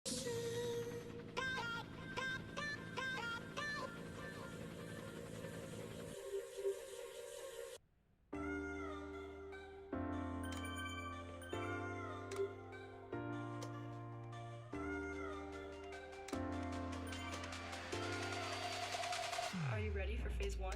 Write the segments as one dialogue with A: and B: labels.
A: Are you ready for phase one?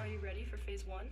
A: Are you ready for phase one?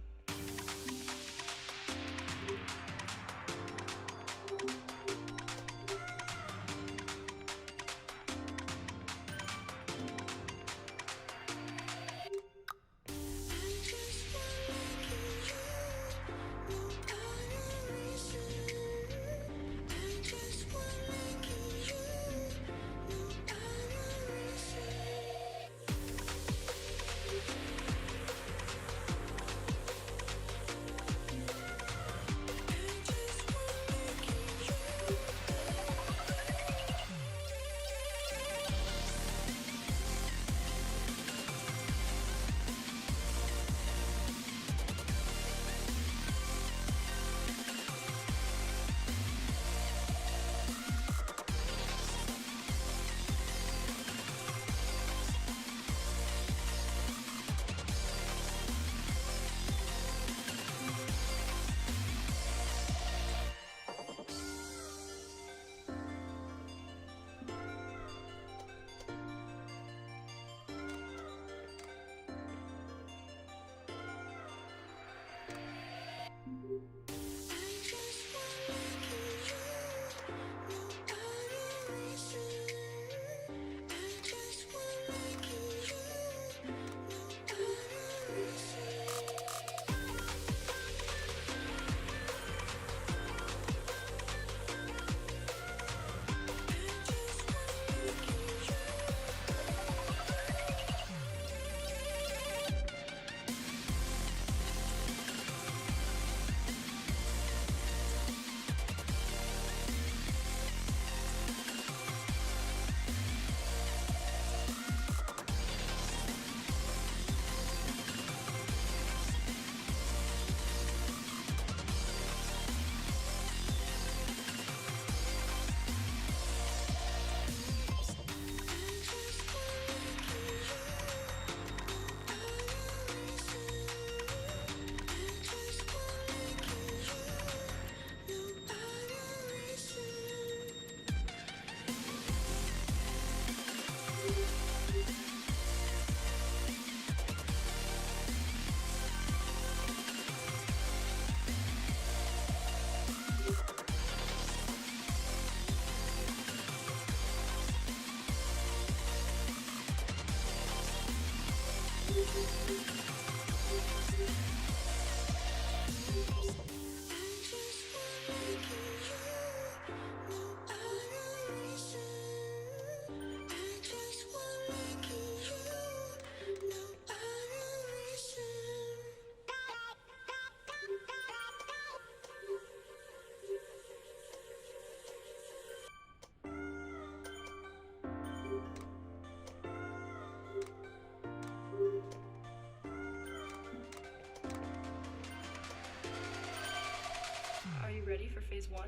A: Are you ready for phase one?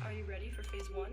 A: Are you ready for phase one?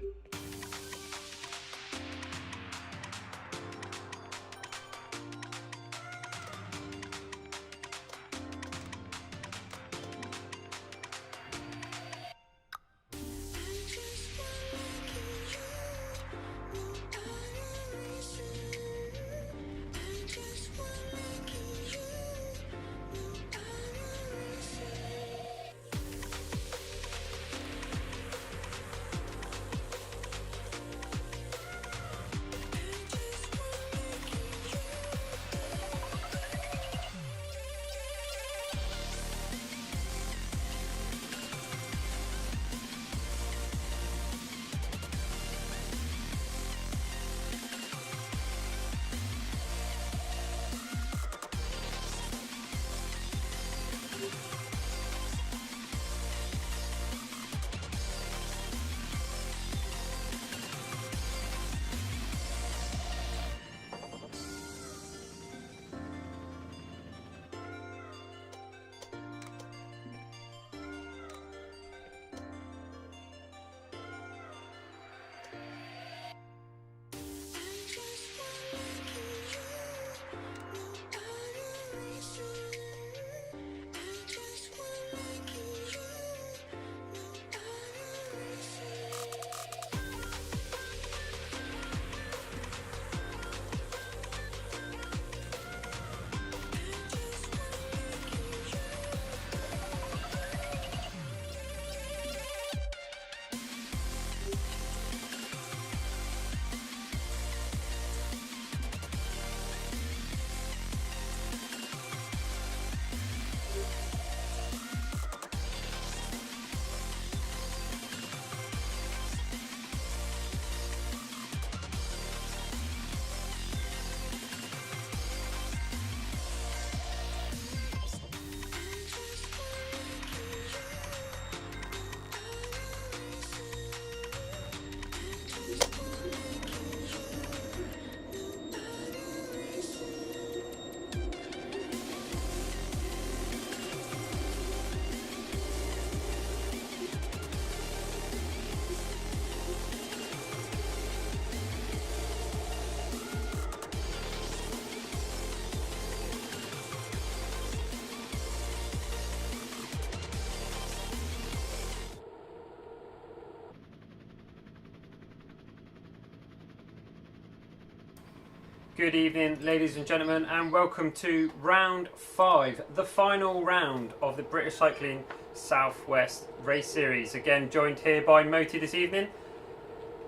B: Good evening, ladies and gentlemen, and welcome to round 5, the final round of the British Cycling Southwest Race Series. Again, joined here by Moti this evening.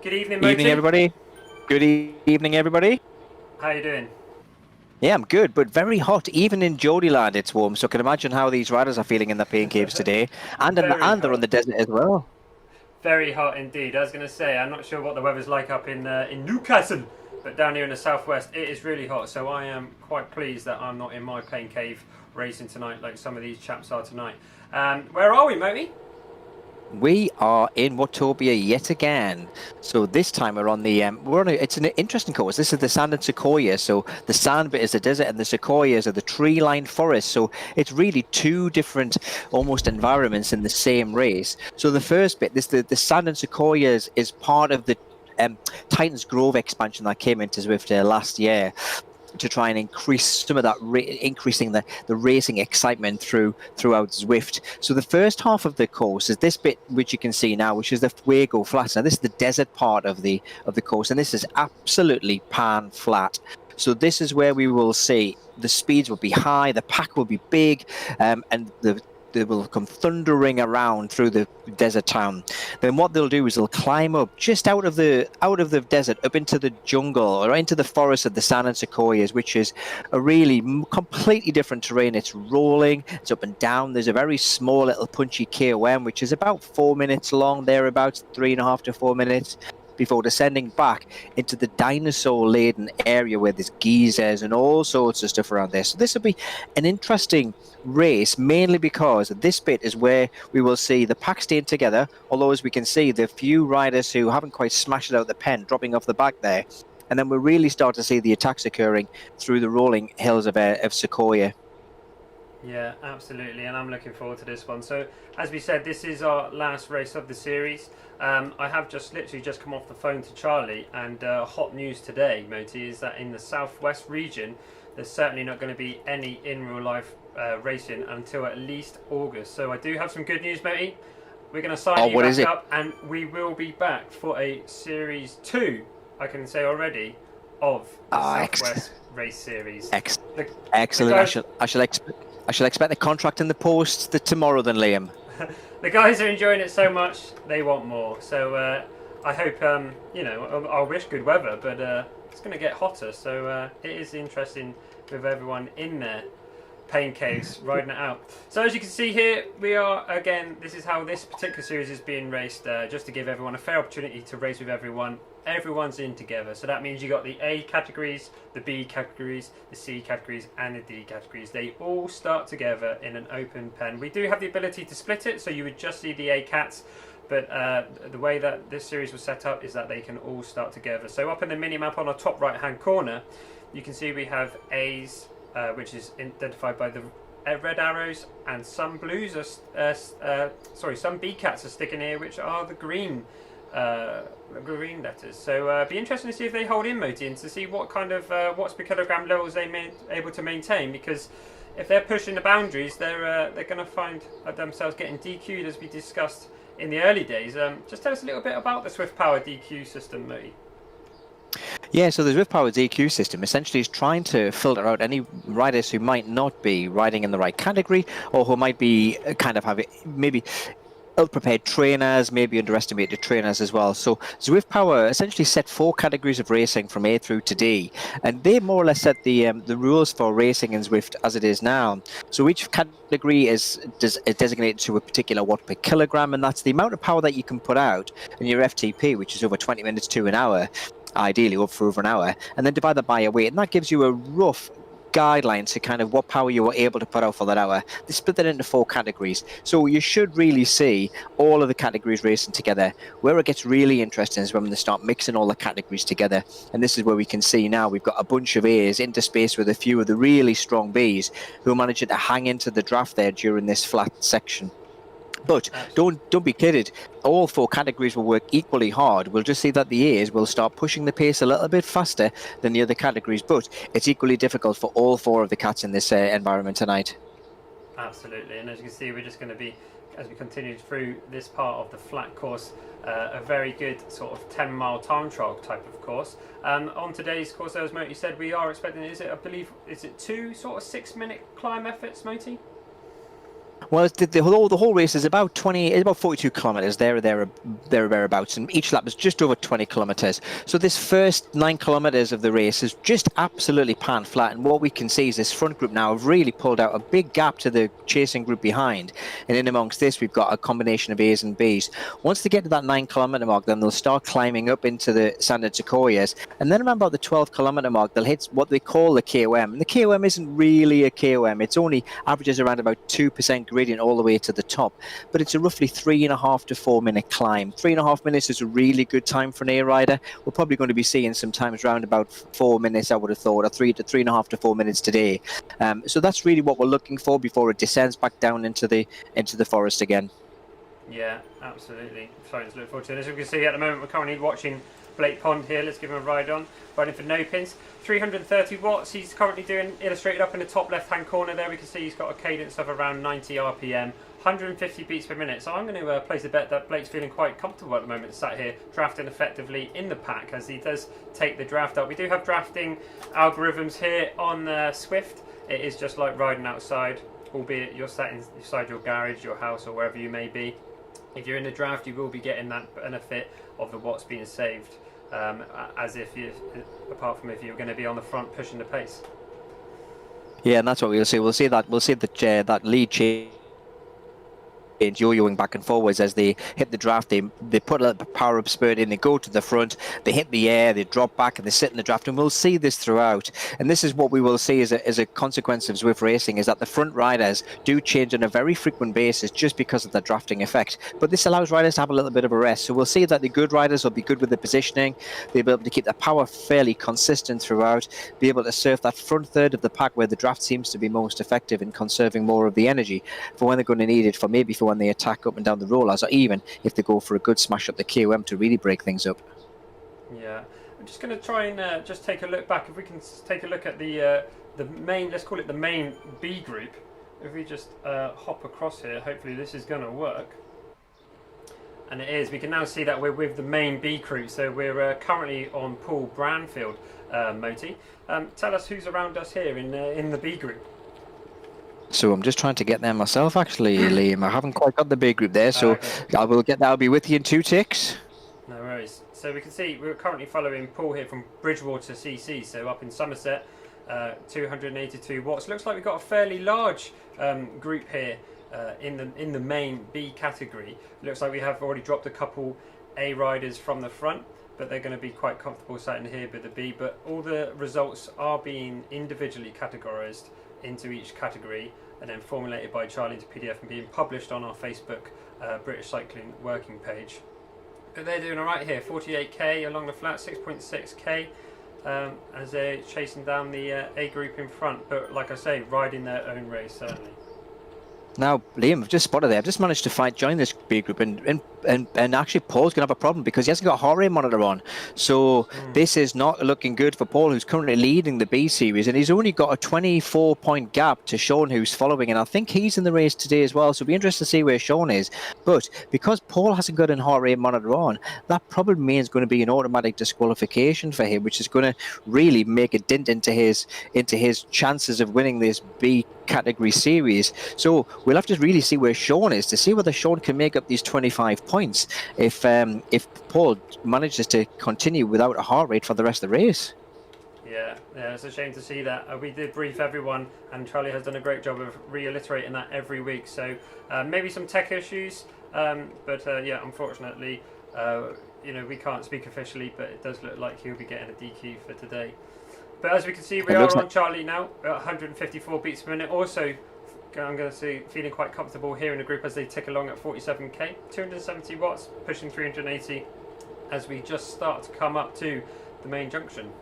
B: Good evening, Moti.
C: Evening, everybody. Good evening, everybody.
B: How you doing?
C: Yeah, I'm good, but very hot. Even in Geordieland, it's warm. So I can imagine how these riders are feeling in the pain caves today, and they're on the desert as well.
B: Very hot indeed. I was going to say, I'm not sure what the weather's like up in Newcastle, but down here in the southwest, it is really hot. So I am quite pleased that I'm not in my pain cave racing tonight, like some of these chaps are tonight. Where are we, Moti?
C: We are in Watobia yet again. So this time we're on the it's an interesting course. This is the sand and sequoia. So the sand bit is the desert, and the sequoias are the tree-lined forest. So it's really two different almost environments in the same race. So the first bit, the sand and sequoias is part of the Titans Grove expansion that came into Zwift last year, to try and increase some of that, increasing the racing excitement throughout Zwift. So the first half of the course is this bit, which you can see now, which is the Fuego Flats. Now this is the desert part of the course, and this is absolutely pan flat. So this is where we will see the speeds will be high, the pack will be big, and they will come thundering around through the desert town. Then what they'll do is they'll climb up just out of the desert, up into the jungle or into the forest of the sand and sequoias, which is a really completely different terrain. It's rolling, it's up and down. There's a very small little punchy KOM, which is about 4 minutes long, thereabouts 3.5 to 4 minutes, before descending back into the dinosaur-laden area where there's geysers and all sorts of stuff around there. So this will be an interesting race, mainly because this bit is where we will see the pack staying together, although as we can see, the few riders who haven't quite smashed it out the pen dropping off the back there. And then we'll really start to see the attacks occurring through the rolling hills of Sequoia.
B: Yeah, absolutely, and I'm looking forward to this one. So, as we said, this is our last race of the series. I have literally just come off the phone to Charlie, and hot news today, Moti, is that in the southwest region, there's certainly not going to be any in real life racing until at least August. So I do have some good news, Moti. We're going to sign you back up, and we will be back for a Series 2, I can say already, of the Southwest Race Series.
C: Excellent. I shall expect the contract in the post tomorrow then, Liam.
B: The guys are enjoying it so much, they want more. So I hope, I wish good weather, but it's going to get hotter. So it is interesting with everyone in there, pain caves, riding it out. So as you can see here, we are, again, this is how this particular series is being raced, just to give everyone a fair opportunity to race with everyone. Everyone's in together, so that means you got the A categories, the B categories, the C categories, and the D categories. They all start together in an open pen. We do have the ability to split it, so you would just see the A cats, but the way that this series was set up is that they can all start together. So up in the mini map on the top right hand corner, you can see we have A's, which is identified by the red arrows, and some blues are some B cats are sticking here, which are the green letters. So be interesting to see if they hold in, Moti, and to see what kind of watts per kilogram levels they may able to maintain, because if they're pushing the boundaries, they're going to find themselves getting DQ'd, as we discussed in the early days. Just tell us a little bit about the Zwift Power DQ system, Moti.
C: Yeah, so the Zwift Power DQ system essentially is trying to filter out any riders who might not be riding in the right category, or who might be having maybe ill-prepared trainers, maybe underestimated trainers as well. So Zwift Power essentially set 4 categories of racing from A through to D, and they more or less set the rules for racing in Zwift as it is now. So each category is designated to a particular watt per kilogram, and that's the amount of power that you can put out in your FTP, which is over 20 minutes to an hour, ideally up for over an hour, and then divide that by your weight, and that gives you a rough guideline to kind of what power you were able to put out for that hour. They split that into 4 categories, so you should really see all of the categories racing together. Where it gets really interesting is when they start mixing all the categories together, and this is where we can see now we've got a bunch of A's interspaced with a few of the really strong B's who are managing to hang into the draft there during this flat section. But don't be kidded. All 4 categories will work equally hard. We'll just see that the A's will start pushing the pace a little bit faster than the other categories, but it's equally difficult for all 4 of the cats in this environment tonight.
B: Absolutely, and as you can see, we're just going to be as we continue through this part of the flat course. A very good sort of 10-mile time trial type of course. On today's course, as Moti said, we are expecting, I believe, is it 2 sort of 6-minute climb efforts, Moti?
C: Well, the whole race is about 42 kilometers thereabouts, and each lap is just over 20 kilometers. So this first 9 kilometers of the race is just absolutely pan flat, and what we can see is this front group now have really pulled out a big gap to the chasing group behind, and in amongst this we've got a combination of A's and B's. Once they get to that 9-kilometer mark, then they'll start climbing up into the Sanded Sequoias, and then around about the 12-kilometer mark they'll hit what they call the KOM, and the KOM isn't really a KOM, it's only averages around about 2% gradient all the way to the top, but it's a roughly 3.5 to 4 minute climb. 3.5 minutes is a really good time for an A rider. We're probably going to be seeing sometimes around about 4 minutes, I would have thought, or 3.5 to 4 minutes today. So that's really what we're looking for before it descends back down into the forest again.
B: Yeah, absolutely. Something to look forward to. And as we can see at the moment, we're currently watching Blake Pond here. Let's give him a ride on. Riding for no pins. 330 watts. He's currently doing illustrated up in the top left-hand corner there. We can see he's got a cadence of around 90 RPM, 150 beats per minute. So I'm going to place a bet that Blake's feeling quite comfortable at the moment, sat here drafting effectively in the pack as he does take the draft up. We do have drafting algorithms here on Swift. It is just like riding outside, albeit you're sat inside your garage, your house, or wherever you may be. If you're in the draft, you will be getting that benefit of the watts being saved, as if apart from if you're going to be on the front pushing the pace.
C: Yeah, and that's what we'll see. We'll see that lead change yo-yoing back and forwards as they hit the draft. They put a power up spurt in, they go to the front, they hit the air, they drop back, and they sit in the draft. And we'll see this throughout. And this is what we will see as a consequence of Zwift racing, is that the front riders do change on a very frequent basis just because of the drafting effect. But this allows riders to have a little bit of a rest. So we'll see that the good riders will be good with the positioning, they'll be able to keep the power fairly consistent throughout, be able to surf that front third of the pack where the draft seems to be most effective in conserving more of the energy for when they're going to need it, for when they attack up and down the rollers, or even if they go for a good smash up the KOM to really break things up.
B: Yeah, I'm just going to try and just take a look back. If we can take a look at the main, let's call it the main B group. If we just hop across here, hopefully this is going to work. And it is. We can now see that we're with the main B crew. So we're currently on Paul Branfield, Moti. Tell us who's around us here in the B group.
C: So I'm just trying to get there myself, actually, Liam. I haven't quite got the big group there, so
B: okay.
C: I will get that. I'll be with you in 2 ticks.
B: No worries. So we can see we're currently following Paul here from Bridgewater CC, so up in Somerset, 282 watts. Looks like we've got a fairly large group here in the main B category. Looks like we have already dropped a couple A riders from the front, but they're going to be quite comfortable sat in here with the B. But all the results are being individually categorised into each category and then formulated by Charlie into PDF and being published on our Facebook British Cycling working page. But they're doing alright here, 48k along the flat, 6.6k as they're chasing down the A group in front, but like I say, riding their own race certainly.
C: Now, Liam, I've just spotted there. I've just managed to join this B group, and actually Paul's going to have a problem because he hasn't got a heart rate monitor on. So this is not looking good for Paul, who's currently leading the B series, and he's only got a 24-point gap to Sean, who's following, and I think he's in the race today as well. So it'll be interesting to see where Sean is. But because Paul hasn't got a heart rate monitor on, that probably means going to be an automatic disqualification for him, which is going to really make a dent into his chances of winning this B category series. So we'll have to really see where Sean is to see whether Sean can make up these 25 points if Paul manages to continue without a heart rate for the rest of the race.
B: Yeah, it's a shame to see that. We did brief everyone, and Charlie has done a great job of reiterating that every week. So maybe some tech issues, but yeah, unfortunately, we can't speak officially, but it does look like he'll be getting a DQ for today. But as we can see, we are on Charlie now, at 154 beats per minute. Also, I'm going to see feeling quite comfortable here in the group as they tick along at 47k, 270 watts, pushing 380 as we just start to come up to the main junction.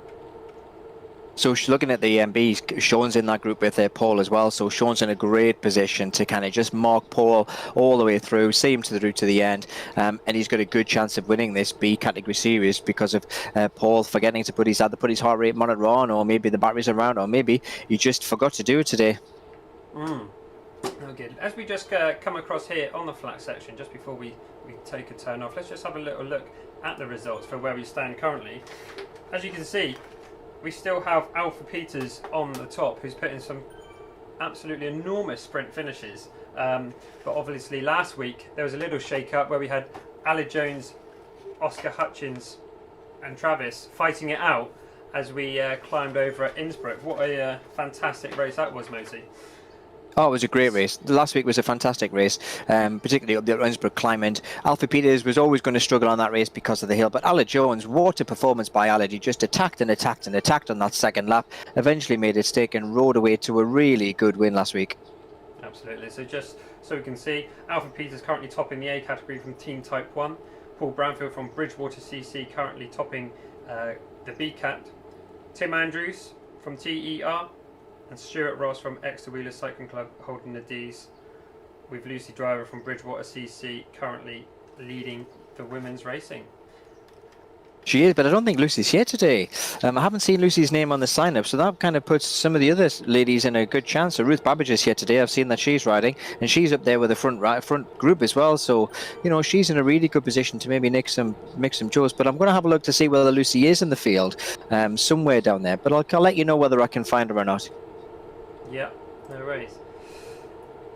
C: So looking at the MBs, Sean's in that group with Paul as well. So Sean's in a great position to kind of just mark Paul all the way through, see him through to the end, and he's got a good chance of winning this B category series because of Paul forgetting to put his heart rate monitor on, or maybe the batteries around, or maybe he just forgot to do it today.
B: Oh, good. As we just come across here on the flat section, just before we take a turn off, let's just have a little look at the results for where we stand currently. As you can see, we still have Alpha Peters on the top, who's put in some absolutely enormous sprint finishes. But obviously last week there was a little shake-up where we had Aled Jones, Oscar Hutchins and Travis fighting it out as we climbed over at Innsbruck. What a fantastic race that was, Moti.
C: Oh, it was a great race. The last week was a fantastic race, particularly up the Innsbruck climb. And Alpha Peters was always going to struggle on that race because of the hill. But Aled Jones, what a performance by Aled. He just attacked and attacked and attacked on that second lap. Eventually made it stick and rode away to a really good win last week.
B: Absolutely. So just so we can see, Alpha Peters currently topping the A category from Team Type 1. Paul Branfield from Bridgewater CC currently topping the B Cat. Tim Andrews from TER. And Stuart Ross from Exeter Wheeler Cycling Club holding the Ds, with Lucy Driver from Bridgewater CC currently leading the women's racing.
C: She is, but I don't think Lucy's here today. I haven't seen Lucy's name on the sign-up, so that kind of puts some of the other ladies in a good chance. So Ruth Babbage is here today. I've seen that she's riding, and she's up there with the front group as well. So, you know, she's in a really good position to maybe make some jokes. But I'm going to have a look to see whether Lucy is in the field somewhere down there. But I'll let you know whether I can find her or not.
B: Yeah, no worries.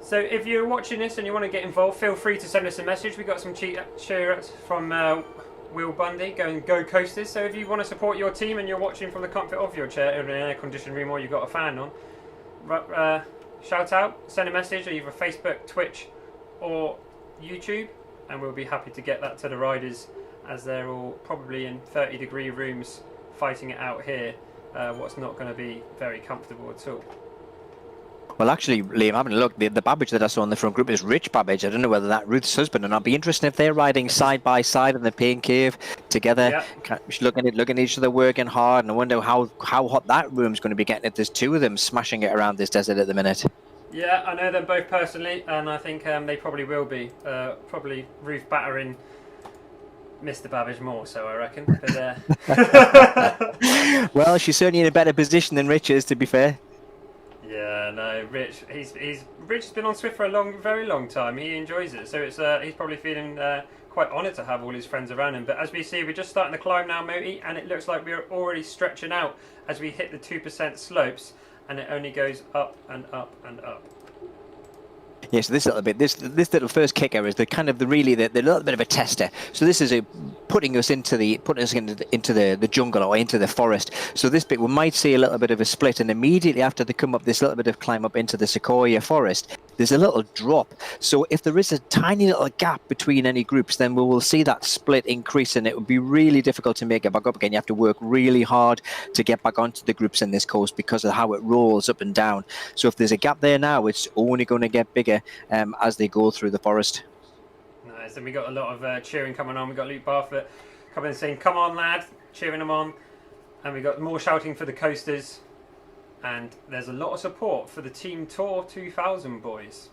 B: So if you're watching this and you want to get involved, feel free to send us a message. We got some cheer-ups from Will Bundy going Go Coasters. So if you want to support your team and you're watching from the comfort of your chair in an air-conditioned room or you've got a fan on, shout out, send a message on either Facebook, Twitch or YouTube, and we'll be happy to get that to the riders as they're all probably in 30-degree rooms fighting it out here. What's not going to be very comfortable at all.
C: Well, actually, Liam, having a look, the Babbage that I saw in the front group is Rich Babbage. I don't know whether that's Ruth's husband or not. Be interesting if they're riding side by side in the pain cave together, looking at each other, working hard. And I wonder how hot that room's going to be getting if there's two of them smashing it around this desert at the minute.
B: Yeah, I know them both personally, and I think they probably will be. Probably Ruth battering Mr. Babbage more, so I reckon. But,
C: well, she's certainly in a better position than Rich is, to be fair.
B: Yeah, no, Rich. Rich's been on Swift for a very long time. He enjoys it, so he's probably feeling quite honoured to have all his friends around him. But as we see, we're just starting to climb now, Moti, and it looks like we're already stretching out as we hit the 2% slopes, and it only goes up and up and up.
C: Yeah, so this little first kicker is the little bit of a tester. So this is putting us into the jungle or into the forest. So this bit we might see a little bit of a split, and immediately after they come up this little bit of climb up into the sequoia forest, there's a little drop. So if there is a tiny little gap between any groups, then we will see that split increase, and it would be really difficult to make it back up again. You have to work really hard to get back onto the groups in this course because of how it rolls up and down. So if there's a gap there now, it's only going to get bigger as they go through the forest.
B: Nice, and we got a lot of cheering coming on. We got Luke Barfoot coming and saying, "Come on, lad," cheering them on, and we got more shouting for the coasters. And there's a lot of support for the Team Tour 2000 boys.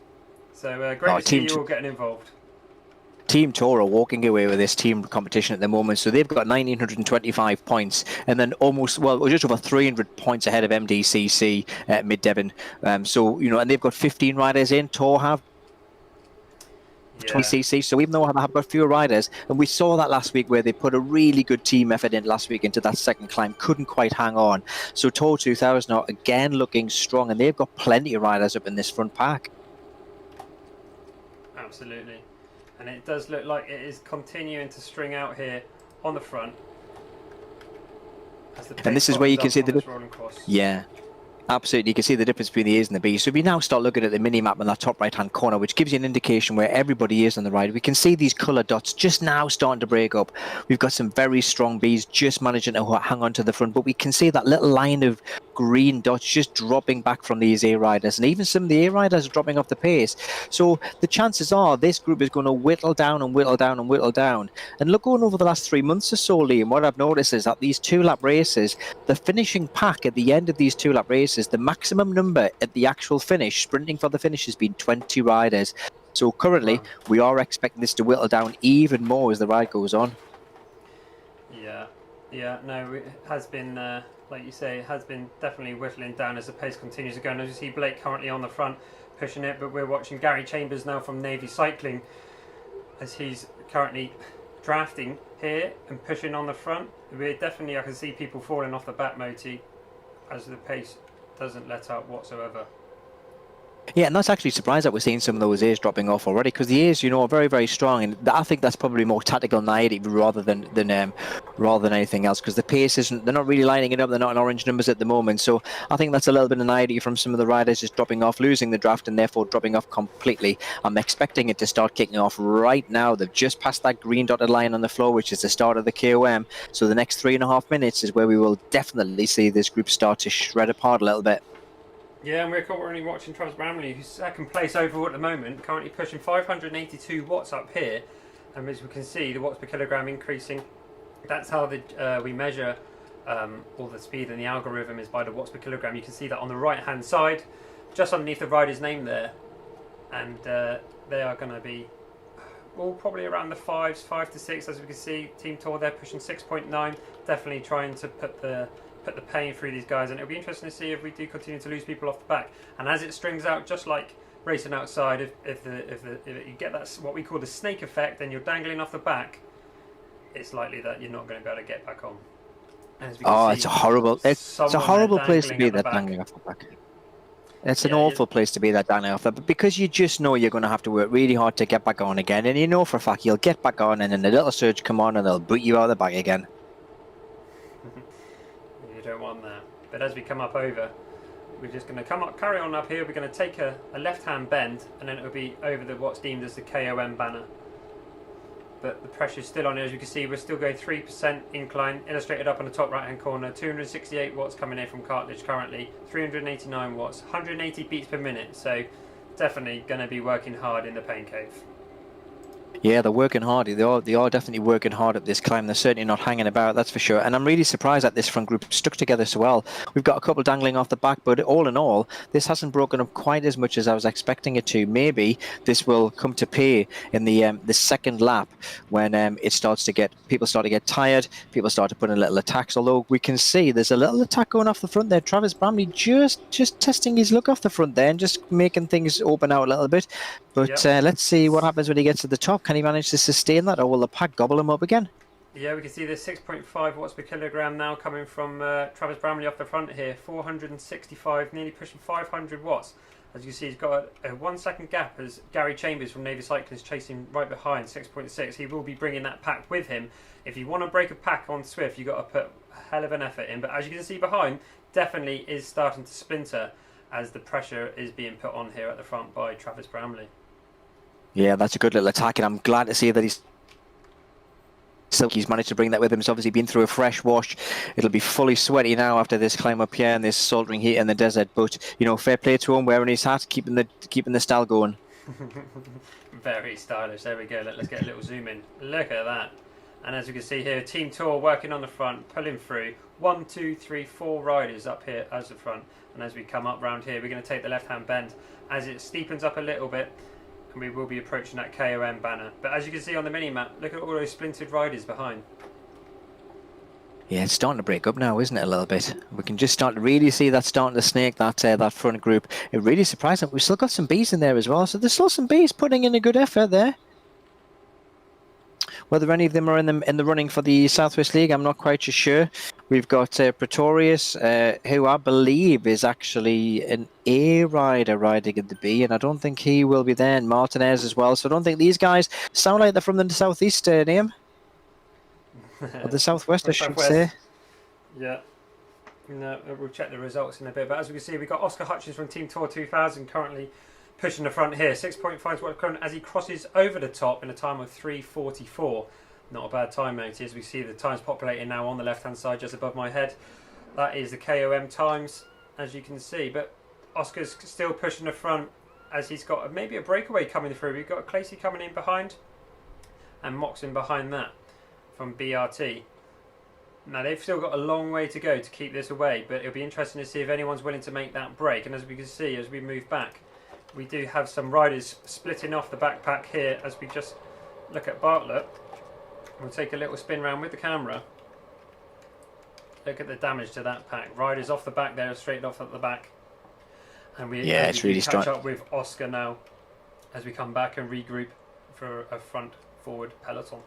B: So great to see you all getting involved.
C: Team Tour are walking away with this team competition at the moment. So they've got 1,925 points, and then just over 300 points ahead of MDCC Mid Devon. So, you know, and they've got 15 riders in. Tour have 20cc, so even though I have got fewer riders, and we saw that last week where they put a really good team effort in last week into that second climb, couldn't quite hang on. So Tour 2000 are again looking strong, and they've got plenty of riders up in this front pack.
B: Absolutely, and it does look like it is continuing to string out here on the front.
C: And this is where you can see the yeah. Absolutely, you can see the difference between the A's and the B's. So we now start looking at the mini-map in that top right-hand corner, which gives you an indication where everybody is on the ride. We can see these colour dots just now starting to break up. We've got some very strong B's just managing to hang on to the front, but we can see that little line of green dots just dropping back from these A riders, and even some of the A riders are dropping off the pace. So the chances are this group is going to whittle down and whittle down and whittle down. And look, going over the last 3 months or so, Liam, what I've noticed is that these two-lap races, the finishing pack at the end of these two-lap races, the maximum number at the actual finish, sprinting for the finish, has been 20 riders. So currently, we are expecting this to whittle down even more as the ride goes on.
B: Yeah, no, it has been, like you say, it has been definitely whittling down as the pace continues to go. And as you see Blake currently on the front, pushing it, but we're watching Gary Chambers now from Navy Cycling as he's currently drafting here and pushing on the front. We're definitely, I can see people falling off the back, Moti, as the pace doesn't let up whatsoever.
C: Yeah, and that's actually surprised that we're seeing some of those A's dropping off already, because the A's, are very, very strong, and I think that's probably more tactical naivety rather than anything else, because the pace isn't. They're not really lining it up. They're not in orange numbers at the moment, so I think that's a little bit of naivety from some of the riders just dropping off, losing the draft, and therefore dropping off completely. I'm expecting it to start kicking off right now. They've just passed that green dotted line on the floor, which is the start of the KOM. So the next 3.5 minutes is where we will definitely see this group start to shred apart a little bit.
B: Yeah, and we're currently watching Travis Bramley, who's second place overall at the moment, currently pushing 582 watts up here. And as we can see, the watts per kilogram increasing. That's how we measure all the speed, and the algorithm is by the watts per kilogram. You can see that on the right-hand side, just underneath the rider's name there. And they are going to be all probably around the 5 to 6, as we can see. Team Tour, they're pushing 6.9, definitely trying to put the pain through these guys, and it'll be interesting to see if we do continue to lose people off the back. And as it strings out, just like racing outside, if you get that what we call the snake effect, and you're dangling off the back, it's likely that you're not going to be able to get back on. And as we can see,
C: it's a horrible place to be, that dangling off the back. It's an awful place to be, that dangling off the back, because you just know you're going to have to work really hard to get back on again, and you know for a fact you'll get back on, and then a little surge come on and they'll boot you out of the back again.
B: Don't want that. But as we come up over, we're just going to carry on up here. We're going to take a left-hand bend, and then it'll be over what's deemed as the KOM banner. But the pressure's still on it. As you can see, we're still going 3% incline, illustrated up on the top right-hand corner. 268 watts coming in from cartilage currently, 389 watts, 180 beats per minute. So definitely going to be working hard in the pain cave.
C: Yeah, they're working hard. They are definitely working hard at this climb. They're certainly not hanging about, that's for sure. And I'm really surprised that this front group stuck together so well. We've got a couple dangling off the back, but all in all, this hasn't broken up quite as much as I was expecting it to. Maybe this will come to pay in the second lap, when people start to get tired, people start to put in little attacks. Although we can see there's a little attack going off the front there. Travis Bramley just testing his luck off the front there and just making things open out a little bit. But let's see what happens when he gets to the top. Can he manage to sustain that, or will the pack gobble him up again?
B: Yeah, we can see there's 6.5 watts per kilogram now coming from Travis Bramley off the front here. 465, nearly pushing 500 watts. As you can see, he's got a 1 second gap as Gary Chambers from Navy Cycling is chasing right behind, 6.6. He will be bringing that pack with him. If you want to break a pack on Swift, you've got to put a hell of an effort in. But as you can see behind, definitely is starting to splinter as the pressure is being put on here at the front by Travis Bramley.
C: Yeah, that's a good little attack, and I'm glad to see that he's managed to bring that with him. He's obviously been through a fresh wash. It'll be fully sweaty now after this climb up here and this sweltering heat in the desert. But fair play to him, wearing his hat, keeping the style going.
B: Very stylish. There we go. Let's get a little zoom in. Look at that. And as you can see here, Team Tour working on the front, pulling through. 1, 2, 3, 4 riders up here as the front. And as we come up round here, we're going to take the left-hand bend as it steepens up a little bit. And we will be approaching that KOM banner. But as you can see on the mini-map, look at all those splintered riders behind.
C: Yeah, it's starting to break up now, isn't it, a little bit? We can just start to really see that starting to snake, that front group. It really surprised me. We've still got some Bs in there as well, so there's still some Bs putting in a good effort there. Whether any of them are in the running for the Southwest League, I'm not quite sure. We've got Pretorius, who I believe is actually an A rider riding in the B, and I don't think he will be there, and Martinez as well. So I don't think these guys sound like they're from the Southeast, Liam. Or the Southwest, I should say. Yeah.
B: No, we'll check the results in a bit. But as we can see, we've got Oscar Hutchins from Team Tour 2000 currently pushing the front here. 6.5 watt current as he crosses over the top in a time of 3:44. Not a bad time, mate. As we see the times populating now on the left-hand side just above my head. That is the KOM times, as you can see. But Oscar's still pushing the front as he's got maybe a breakaway coming through. We've got Clacy coming in behind and Moxon behind that from BRT. Now they've still got a long way to go to keep this away, but it'll be interesting to see if anyone's willing to make that break. And as we can see, as we move back, we do have some riders splitting off the backpack here as we just look at Bartlett. We'll take a little spin round with the camera. Look at the damage to that pack. Riders off the back there, straight off at the back. And we
C: Yeah, it's really
B: catch
C: strong.
B: up with Oscar now as we come back and regroup for a front forward peloton.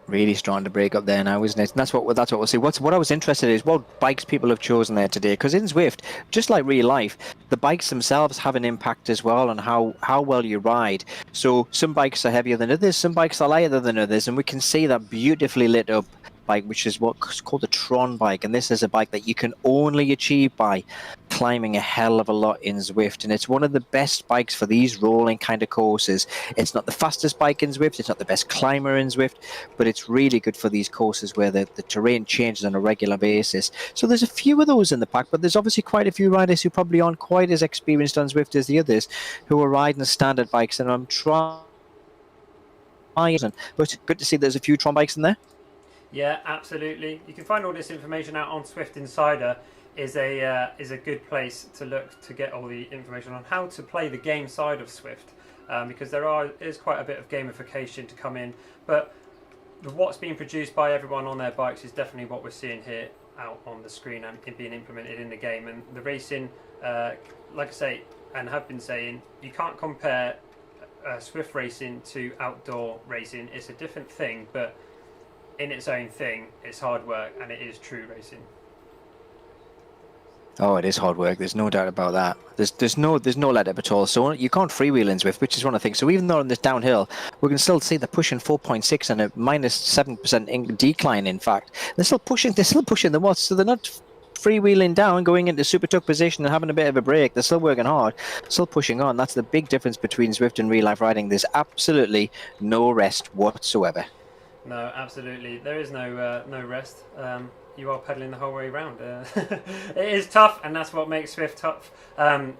C: Really strong to break up there now, isn't it? And that's what we'll see. What I was interested in is what bikes people have chosen there today. Because in Zwift, just like real life, the bikes themselves have an impact as well on how well you ride. So some bikes are heavier than others, some bikes are lighter than others, and we can see that beautifully lit up bike, which is what's called a Tron bike. And this is a bike that you can only achieve by climbing a hell of a lot in Zwift. And it's one of the best bikes for these rolling kind of courses. It's not the fastest bike in Zwift, it's not the best climber in Zwift, but it's really good for these courses where the terrain changes on a regular basis. So there's a few of those in the pack, but there's obviously quite a few riders who probably aren't quite as experienced on Zwift as the others, who are riding standard bikes, and I'm trying. But good to see there's a few Tron bikes in there.
B: Yeah, absolutely. You can find all this information out on Swift Insider. Is a good place to look to get all the information on how to play the game side of Swift, because is quite a bit of gamification to come in, but what's being produced by everyone on their bikes is definitely what we're seeing here out on the screen and being implemented in the game. And the racing, like I say and have been saying, you can't compare Swift racing to outdoor racing. It's a different thing, but in its own thing, it's hard work and it is true racing.
C: Oh, it is hard work. There's no doubt about that. There's no let up at all. So you can't freewheel in Zwift, which is one of the things. So even though on this downhill, we can still see they're pushing 4.6 and a -7% decline. In fact, they're still pushing the watts. So they're not freewheeling down, going into super tuck position and having a bit of a break. They're still working hard, still pushing on. That's the big difference between Zwift and real life riding. There's absolutely no rest whatsoever.
B: No, absolutely. There is no rest. You are pedaling the whole way around. It is tough, and that's what makes Swift tough. A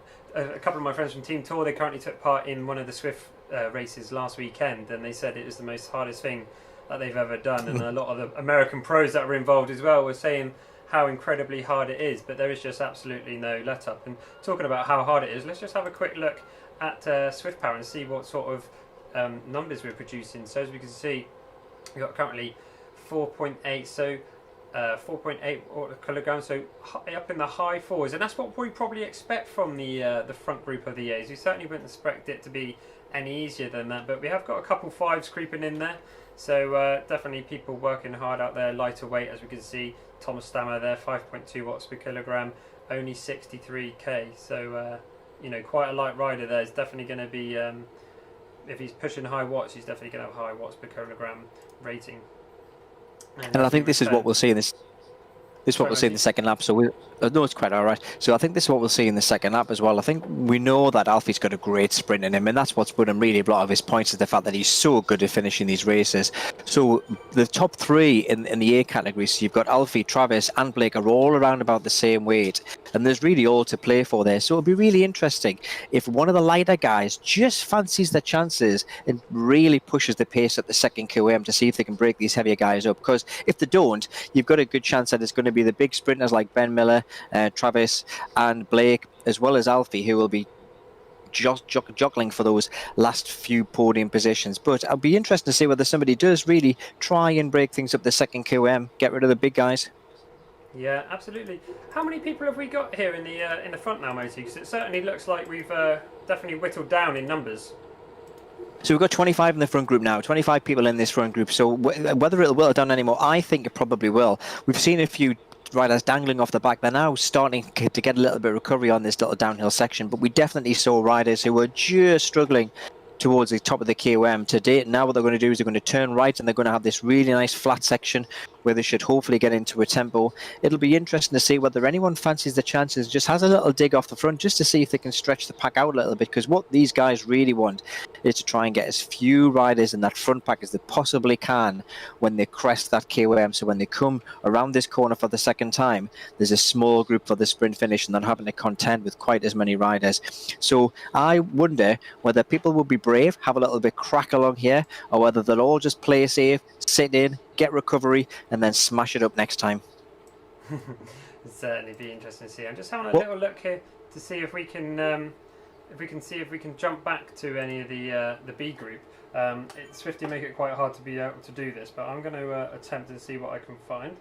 B: couple of my friends from Team Tour, they currently took part in one of the Swift races last weekend, and they said it was the most hardest thing that they've ever done. And a lot of the American pros that were involved as well were saying how incredibly hard it is, but there is just absolutely no let up. And talking about how hard it is, let's just have a quick look at Swift Power and see what sort of numbers we're producing. So as we can see, we've got currently 4.8, so 4.8 kilograms, so up in the high fours, and that's what we probably expect from the front group of the A's. We certainly wouldn't expect it to be any easier than that, but we have got a couple fives creeping in there, so definitely people working hard out there. Lighter weight, as we can see, Thomas Stammer there, 5.2 watts per kilogram, only 63k, so quite a light rider there. Is definitely going to be, if he's pushing high watts, he's definitely going to have high watts per kilogram rating.
C: And I think this is what we'll see in this. This is what we'll see in the second lap. So no, it's quite all right. So I think this is what we'll see in the second lap as well. I think we know that Alfie's got a great sprint in him, and that's what's put him really a lot of his points is the fact that he's so good at finishing these races. So the top three in the A category, so you've got Alfie, Travis, and Blake are all around about the same weight, and there's really all to play for there. So it'll be really interesting if one of the lighter guys just fancies their chances and really pushes the pace at the second QM to see if they can break these heavier guys up. Because if they don't, you've got a good chance that it's going to be the big sprinters like Ben Miller, Travis and Blake, as well as Alfie, who will be juggling for those last few podium positions. But I'll be interested to see whether somebody does really try and break things up the second QM, get rid of the big guys.
B: Yeah, absolutely. How many people have we got here in the front now, Moti? Because it certainly looks like we've definitely whittled down in numbers.
C: So we've got 25 in the front group now, 25 people in this front group. So whether it'll whittle down anymore, I think it probably will. We've seen a few riders dangling off the back. They're now starting to get a little bit of recovery on this little downhill section, but we definitely saw riders who were just struggling towards the top of the KOM to date. Now what they're going to do is they're going to turn right, and they're going to have this really nice flat section where they should hopefully get into a tempo. It'll be interesting to see whether anyone fancies the chances, just has a little dig off the front just to see if they can stretch the pack out a little bit, because what these guys really want is to try and get as few riders in that front pack as they possibly can when they crest that KOM. So when they come around this corner for the second time, there's a small group for the sprint finish and not having to contend with quite as many riders. So I wonder whether people will be brave, have a little bit crack along here, or whether they'll all just play safe, sit in, get recovery, and then smash it up next time.
B: It'll certainly be interesting to see. I'm just having a little look here to see if we can jump back to any of the B group. Swifty make it quite hard to be able to do this, but I'm going to attempt to see what I can find.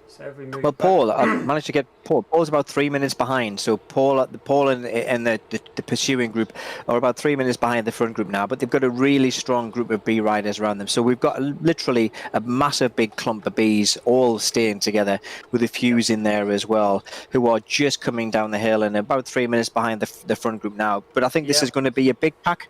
B: So if we move
C: Well,
B: back-
C: Paul, I managed to get Paul. Paul's about 3 minutes behind. So Paul and the pursuing group are about 3 minutes behind the front group now. But they've got a really strong group of bee riders around them. So we've got literally a massive big clump of bees all staying together with a fews in there as well, who are just coming down the hill and about 3 minutes behind the front group now. But I think this
B: Yeah.
C: is going to be a big pack.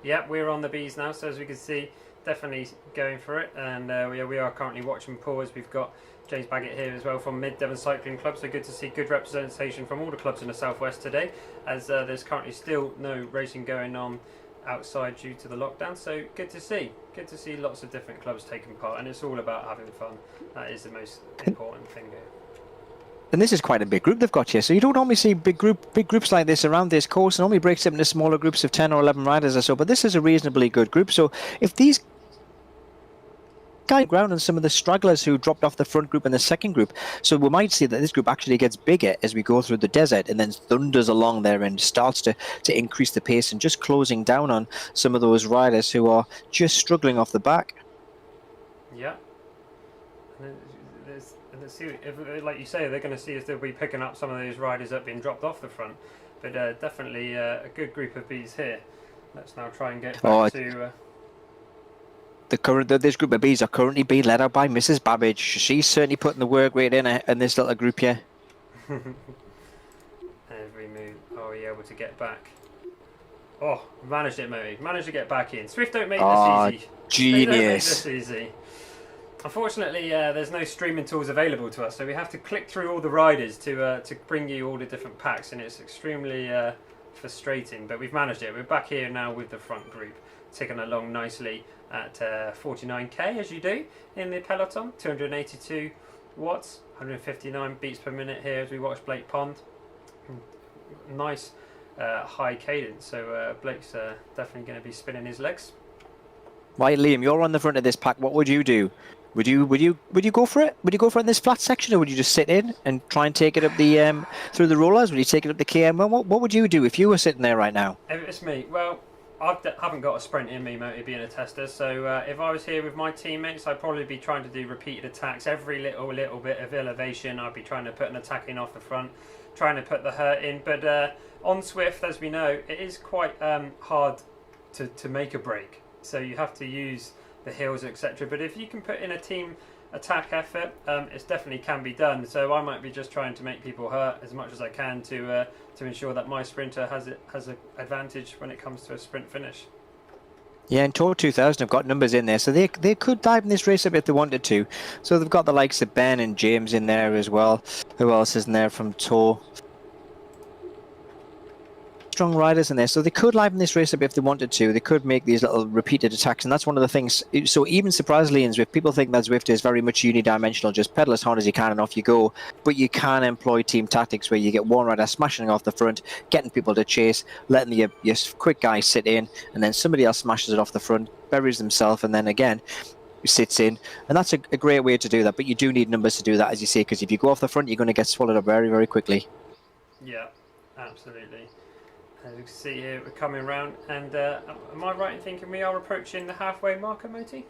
B: Yeah, we're on the bees now, so as we can see, definitely going for it. And we are currently watching Paul, as we've got James Baggett here as well from Mid Devon Cycling Club. So good to see good representation from all the clubs in the southwest today, as there's currently still no racing going on outside due to the lockdown. So good to see lots of different clubs taking part, and it's all about having fun. That is the most important thing here.
C: And this is quite a big group they've got here. So you don't normally see big groups like this around this course. It normally breaks up into smaller groups of 10 or 11 riders or so. But this is a reasonably good group. So if these guys ground and some of the stragglers who dropped off the front group and the second group, so we might see that this group actually gets bigger as we go through the desert and then thunders along there and starts to increase the pace and just closing down on some of those riders who are just struggling off the back.
B: Yeah. And let's see, if, like you say, they're going to see if they'll be picking up some of those riders that have been dropped off the front. But definitely a good group of bees here. Let's now try and get back to...
C: This group of bees are currently being led out by Mrs. Babbage. She's certainly putting the work rate in this little group here.
B: As we move, are we able to get back? Oh, managed it, Moti. Managed to get back in. Swift don't make this easy.
C: Genius.
B: They don't make this easy. Unfortunately, there's no streaming tools available to us, so we have to click through all the riders to bring you all the different packs, and it's extremely frustrating. But we've managed it. We're back here now with the front group, ticking along nicely at 49k, as you do in the peloton. 282 watts, 159 beats per minute here as we watch Blake Pond. Nice high cadence, so Blake's definitely going to be spinning his legs.
C: Right, Liam, you're on the front of this pack. What would you do? Would you go for it? Would you go for it in this flat section, or would you just sit in and try and take it up the through the rollers? Would you take it up the KM? What would you do if you were sitting there right now?
B: If it's me, well, I haven't got a sprint in me, Moti, being a tester. So if I was here with my teammates, I'd probably be trying to do repeated attacks. Every little bit of elevation, I'd be trying to put an attack in off the front, trying to put the hurt in. But on Swift, as we know, it is quite hard to make a break. So you have to use the hills, etc. But if you can put in a team attack effort, it definitely can be done. So I might be just trying to make people hurt as much as I can to ensure that my sprinter has an advantage when it comes to a sprint finish.
C: Yeah, and Tour 2000 have got numbers in there, so they could dive in this race up if they wanted to. So they've got the likes of Ben and James in there as well. Who else is in there from Tour? Strong riders in there, so they could liven this race up if they wanted to. They could make these little repeated attacks, and that's one of the things. So even surprisingly in Zwift, people think that Zwift is very much unidimensional, just pedal as hard as you can and off you go. But you can employ team tactics where you get one rider smashing off the front, getting people to chase, letting your quick guys sit in, and then somebody else smashes it off the front, buries themselves, and then again sits in. And that's a great way to do that. But you do need numbers to do that, as you say, because if you go off the front, you're going to get swallowed up very, very quickly.
B: Yeah, absolutely. As you can see here, we're coming round, and am I right in thinking we are approaching the halfway marker, Moti?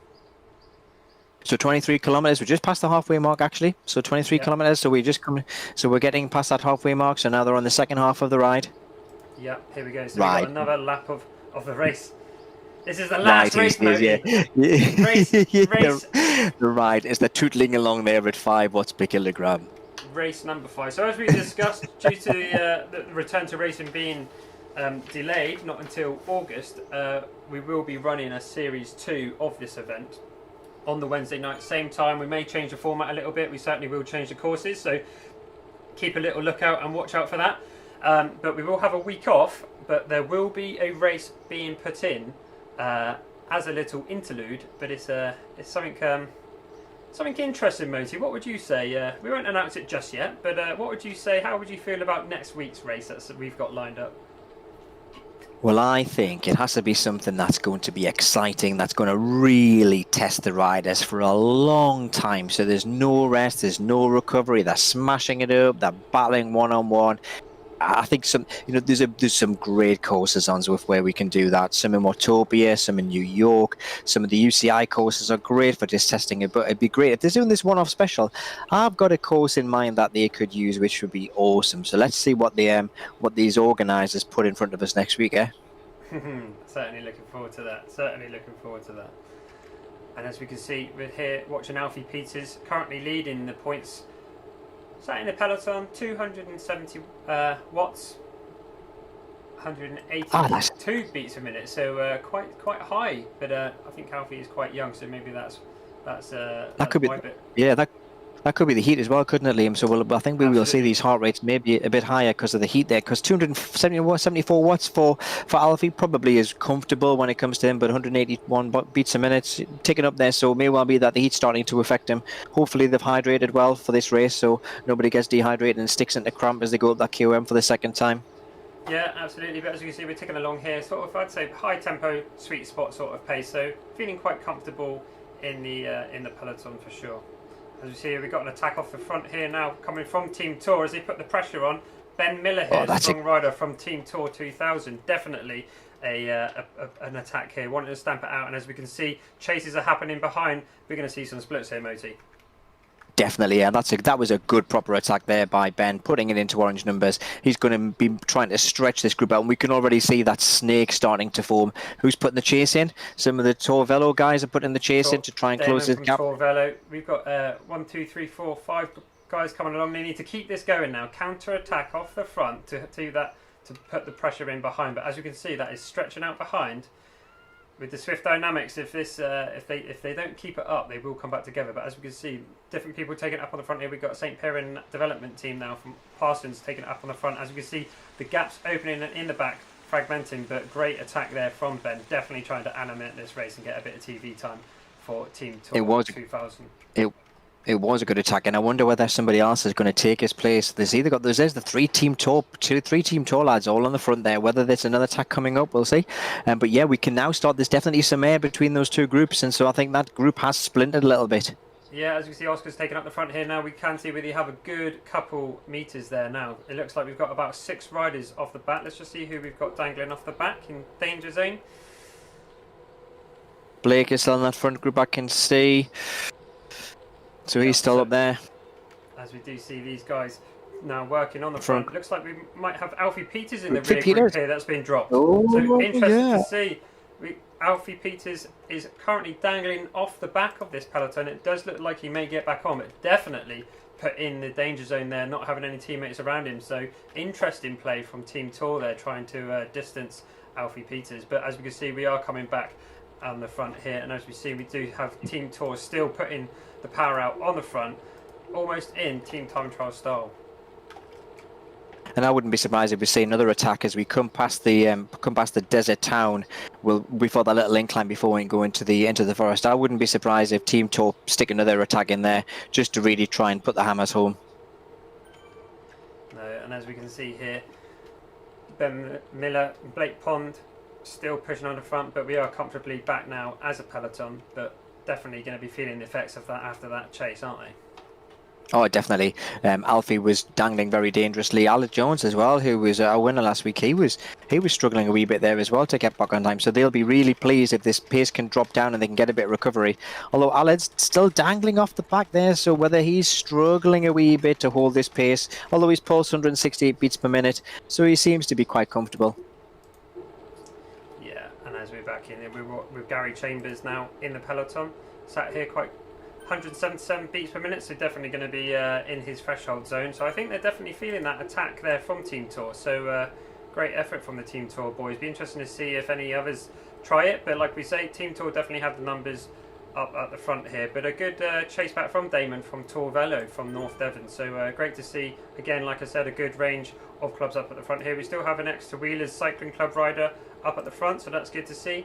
C: So 23 kilometers, we're just past the halfway mark actually. So 23 kilometers, so we're just coming, so we're getting past that halfway mark, so now they're on the second half of the ride.
B: Yeah, here we go. So
C: Right.
B: we've got another lap of the race. This is the last race, Moti.
C: Yeah.
B: Race.
C: The ride is the tootling along there at 5 watts per kilogram.
B: Race number 5. So as we discussed, due to the return to racing being delayed, not until August, we will be running a Series 2 of this event on the Wednesday night. Same time, we may change the format a little bit. We certainly will change the courses, so keep a little lookout and watch out for that. But we will have a week off, but there will be a race being put in as a little interlude, but it's something interesting, Moti. What would you say? We won't announce it just yet, but what would you say? How would you feel about next week's race that we've got lined up?
C: Well, I think it has to be something that's going to be exciting, that's going to really test the riders for a long time. So there's no rest, there's no recovery, they're smashing it up, they're battling one-on-one. I think there's some great courses on Zwift where we can do that. Some in Watopia, some in New York, some of the UCI courses are great for just testing it. But it'd be great if they're doing this one-off special. I've got a course in mind that they could use, which would be awesome. So let's see what these organisers put in front of us next week.
B: Certainly looking forward to that. Certainly looking forward to that. And as we can see, we're here watching Alfie Peters currently leading the points. Sat in the peloton, 270 watts, 182 beats a minute, so quite high. But I think Alfie is quite young, so maybe that's
C: that could be
B: bit.
C: Yeah, that could be the heat as well, couldn't it, Liam? So I think we will see these heart rates maybe a bit higher because of the heat there. Because 274 watts for Alfie probably is comfortable when it comes to him, but 181 beats a minute ticking up there. So it may well be that the heat's starting to affect him. Hopefully they've hydrated well for this race, so nobody gets dehydrated and sticks into cramp as they go up that QM for the second time.
B: Yeah, absolutely. But as you can see, we're ticking along here, sort of, I'd say, high tempo, sweet spot sort of pace. So feeling quite comfortable in the peloton for sure. As we see, we've got an attack off the front here now, coming from Team Tour as they put the pressure on. Ben Miller here, strong rider from Team Tour 2000. Definitely an attack here, wanting to stamp it out. And as we can see, chases are happening behind. We're going to see some splits here, Moti.
C: Definitely, yeah. That was a good proper attack there by Ben, putting it into orange numbers. He's going to be trying to stretch this group out, and we can already see that snake starting to form. Who's putting the chase in? Some of the Tor Velo guys are putting the chase in to try and close this gap.
B: Tor Velo. We've got 1, 2, 3, 4, 5 guys coming along. They need to keep this going now. Counter attack off the front to put the pressure in behind. But as you can see, that is stretching out behind. With the Swift Dynamics, if they don't keep it up, they will come back together. But as we can see, different people taking it up on the front here. We've got St. Piran development team now from Parsons taking it up on the front. As we can see, the gaps opening in the back, fragmenting, but great attack there from Ben. Definitely trying to animate this race and get a bit of TV time for Team Tour 2000.
C: It was a good attack, and I wonder whether somebody else is going to take his place. There's the three team tour lads all on the front there. Whether there's another attack coming up, we'll see. But yeah, we can now start. There's definitely some air between those two groups, and so I think that group has splintered a little bit.
B: Yeah, as you can see, Oscar's taking up the front here now. We can see we have a good couple meters there now. It looks like we've got about 6 riders off the back. Let's just see who we've got dangling off the back in danger zone.
C: Blake is still in that front group, I can see. So he's still up there.
B: As we do see these guys now working on the front. Looks like we might have Alfie Peters in the rear group here that's been dropped.
C: Oh,
B: so interesting to see. Alfie Peters is currently dangling off the back of this peloton. It does look like he may get back on, but definitely put in the danger zone there, not having any teammates around him. So interesting play from Team Tour there, trying to distance Alfie Peters. But as we can see, we are coming back on the front here, and as we see, we do have Team Tour still putting the power out on the front, almost in Team Time Trial style.
C: And I wouldn't be surprised if we see another attack as we come past the desert town. Before that little incline before we go into the forest. I wouldn't be surprised if Team Tour stick another attack in there just to really try and put the hammers home.
B: No, and as we can see here, Ben Miller, Blake Pond, still pushing on the front, but we are comfortably back now as a peloton. But definitely going to be feeling the effects of that after that chase, aren't they?
C: Oh, definitely. Alfie was dangling very dangerously. Alec Jones as well, who was our winner last week, he was struggling a wee bit there as well to get back on time. So they'll be really pleased if this pace can drop down and they can get a bit of recovery. Although Alec's still dangling off the back there, so whether he's struggling a wee bit to hold this pace, although he's pulsed 168 beats per minute, so he seems to be quite comfortable.
B: Yeah, and as we're back in, we're with Gary Chambers now in the peloton, sat here quite 177 beats per minute, so definitely going to be in his threshold zone. So I think they're definitely feeling that attack there from Team Tour. So great effort from the Team Tour boys. Be interesting to see if any others try it. But like we say, Team Tour definitely have the numbers up at the front here. But a good chase back from Damon from Tor Velo from North Devon. So great to see. Again, like I said, a good range of clubs up at the front here. We still have an Exeter Wheelers Cycling Club rider up at the front, so that's good to see.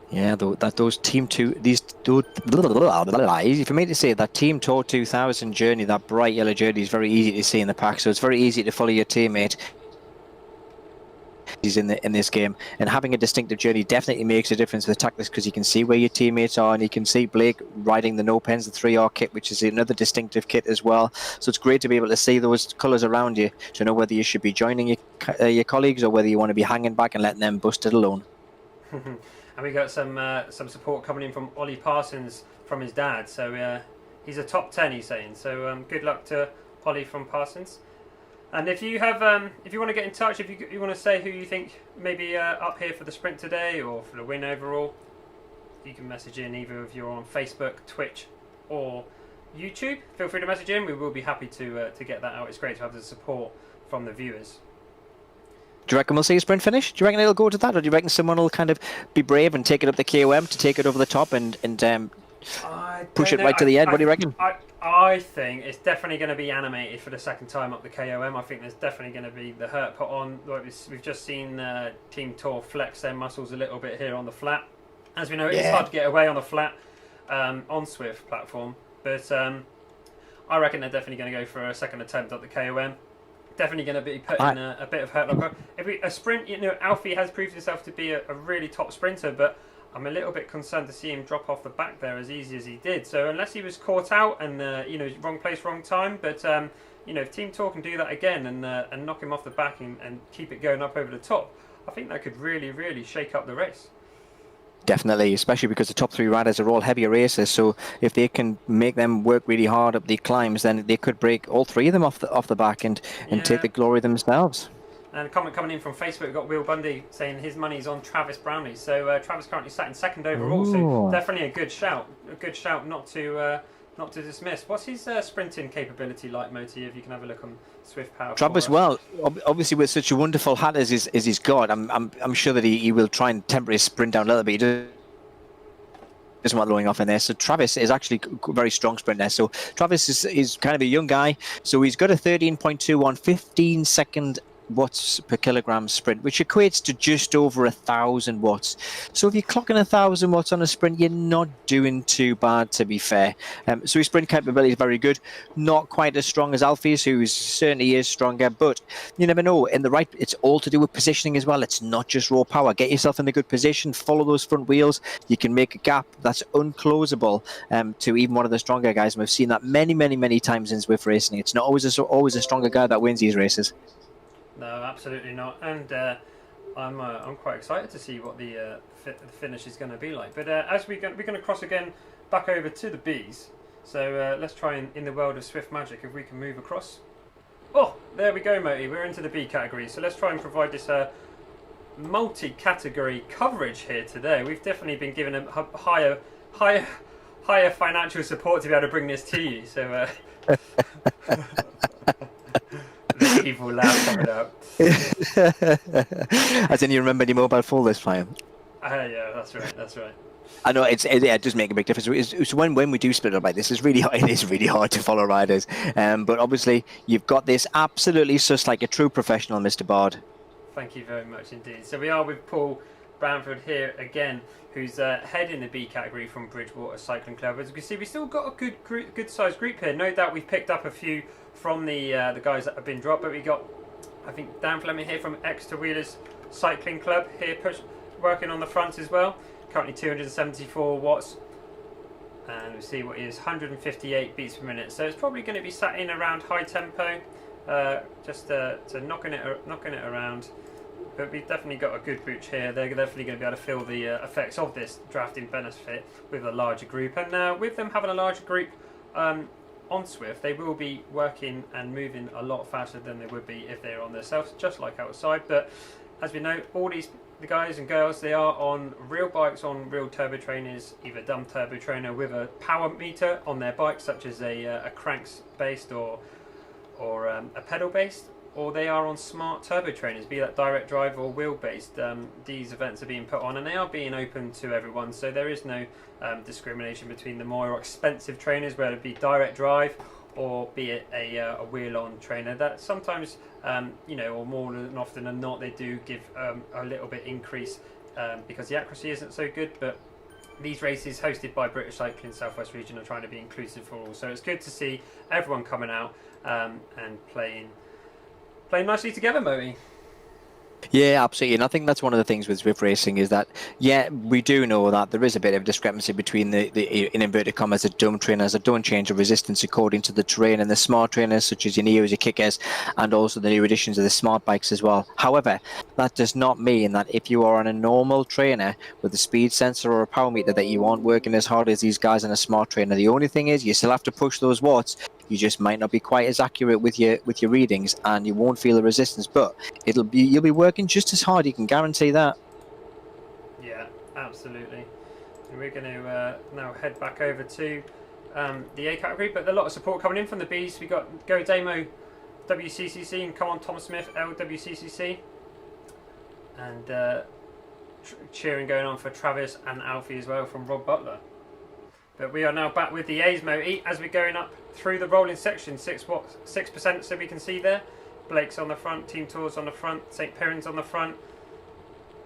C: Yeah, those Team 2, easy for me to say, that Team Tour 2000 journey, that bright yellow journey is very easy to see in the pack, so it's very easy to follow your teammate. he's in this game, and having a distinctive journey definitely makes a difference with tactics, because you can see where your teammates are, and you can see Blake riding the No Pens, the 3R kit, which is another distinctive kit as well. So it's great to be able to see those colours around you to know whether you should be joining your colleagues or whether you want to be hanging back and letting them bust it alone.
B: And we got some support coming in from Ollie Parsons from his dad. So he's a top 10, he's saying. So good luck to Ollie from Parsons. And if you have, if you want to get in touch, if you want to say who you think maybe up here for the sprint today or for the win overall, you can message in either if you're on Facebook, Twitch, or YouTube. Feel free to message in. We will be happy to get that out. It's great to have the support from the viewers.
C: Do you reckon we'll see a sprint finish? Do you reckon it'll go to that, or do you reckon someone will kind of be brave and take it up the KOM to take it over the top and push it right to the end? What do you reckon?
B: I think it's definitely going to be animated for the second time up the KOM. I think there's definitely going to be the hurt put on. We've just seen Team Tor flex their muscles a little bit here on the flat. As we know, it's hard to get away on the flat on Swift platform. But I reckon they're definitely going to go for a second attempt at the KOM. Definitely going to be putting a bit of hurt lock on. A sprint, Alfie has proved himself to be a really top sprinter, but I'm a little bit concerned to see him drop off the back there as easy as he did. So unless he was caught out and wrong place, wrong time, but if Team Tor can do that again and knock him off the back and keep it going up over the top, I think that could really, really shake up the race.
C: Definitely, especially because the top 3 riders are all heavier racers. So if they can make them work really hard up the climbs, then they could break all 3 of them off the back and take the glory themselves. And
B: a comment coming in from Facebook, we've got Will Bundy saying his money's on Travis Brownlee. So Travis currently sat in second overall. Ooh. So definitely a good shout not to dismiss. What's his sprinting capability like, Moti? If you can have a look on Swift Power.
C: Travis, well, obviously with such a wonderful hat as he's got, I'm sure that he will try and temper his sprint down a little bit. He doesn't want blowing off in there. So Travis is actually a very strong sprinter. So Travis is kind of a young guy. So he's got a 13.2 on 15-second watts per kilogram sprint, which equates to just over 1,000 watts. So if you're clocking 1,000 watts on a sprint, you're not doing too bad, to be fair. So his sprint capability is very good. Not quite as strong as Alfie's, who certainly is stronger, but you never know. It's all to do with positioning as well. It's not just raw power. Get yourself in a good position, follow those front wheels. You can make a gap that's unclosable to even one of the stronger guys. And we've seen that many, many, many times in Swift racing. It's not always a stronger guy that wins these races.
B: No, absolutely not. And I'm quite excited to see what the finish is going to be like. But as we're going to cross again back over to the Bs. So let's try in the world of Swift Magic if we can move across. Oh, there we go, Moti. We're into the B category. So let's try and provide this multi-category coverage here today. We've definitely been given a higher financial support to be able to bring this to you. So. The evil laugh coming up.
C: As in, you remember your mobile phone this time?
B: Yeah, that's right.
C: I know it does make a big difference. It's when we do split up like this, it is really hard to follow riders. But obviously, you've got this absolutely just like a true professional, Mr. Bard.
B: Thank you very much indeed. So we are with Paul Bramford here again, who's head in the B category from Bridgewater Cycling Club. As you can see, we've still got a good sized group here. No doubt we've picked up a few from the guys that have been dropped, but we got, I think, Dan Fleming here from Exeter Wheelers Cycling Club here working on the front as well. Currently 274 watts, and we see what is 158 beats per minute. So it's probably going to be sat in around high tempo, just to knocking it around. But we've definitely got a good booch here. They're definitely going to be able to feel the effects of this drafting benefit with a larger group. And with them having a larger group on Swift, they will be working and moving a lot faster than they would be if they're on themselves, just like outside. But as we know, all the guys and girls, they are on real bikes, on real turbo trainers, either dumb turbo trainer with a power meter on their bike, such as a cranks based or a pedal based, or they are on smart turbo trainers, be that direct drive or wheel based. These events are being put on and they are being open to everyone, so there is no discrimination between the more expensive trainers, whether it be direct drive or be it a wheel on trainer. That sometimes or more than often than not, they do give a little bit increase because the accuracy isn't so good. But these races hosted by British Cycling South West Region are trying to be inclusive for all, so it's good to see everyone coming out and playing nicely together, Moti.
C: Yeah, absolutely. And I think that's one of the things with Zwift Racing is that, yeah, we do know that there is a bit of discrepancy between the in inverted commas, the dumb trainers that don't change the resistance according to the terrain and the smart trainers, such as your Neos, your Kickers, and also the new additions of the smart bikes as well. However, that does not mean that if you are on a normal trainer with a speed sensor or a power meter that you aren't working as hard as these guys on a smart trainer. The only thing is you still have to push those watts. You just might not be quite as accurate with your readings, and you won't feel the resistance, but you'll be working just as hard. You can guarantee that.
B: Yeah, absolutely. And we're going to now head back over to the A category, but a lot of support coming in from the Bs. We got Go Damo WCCC and Come On Tom Smith LWCCC, and cheering going on for Travis and Alfie as well from Rob Butler. But we are now back with the A's Moti as we're going up through the rolling section. 6%, so we can see there. Blake's on the front, Team Tour's on the front, St. Piran's on the front.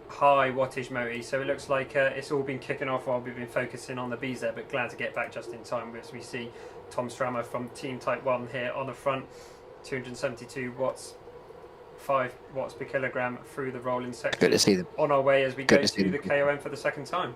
B: High wattage Moti, so it looks like it's all been kicking off while we've been focusing on the Bs there, but glad to get back just in time as we see Tom Strammer from Team Type 1 here on the front. 272 watts, 5 watts per kilogram through the rolling section.
C: Good to see them.
B: On our way as we go to the KOM for the second time.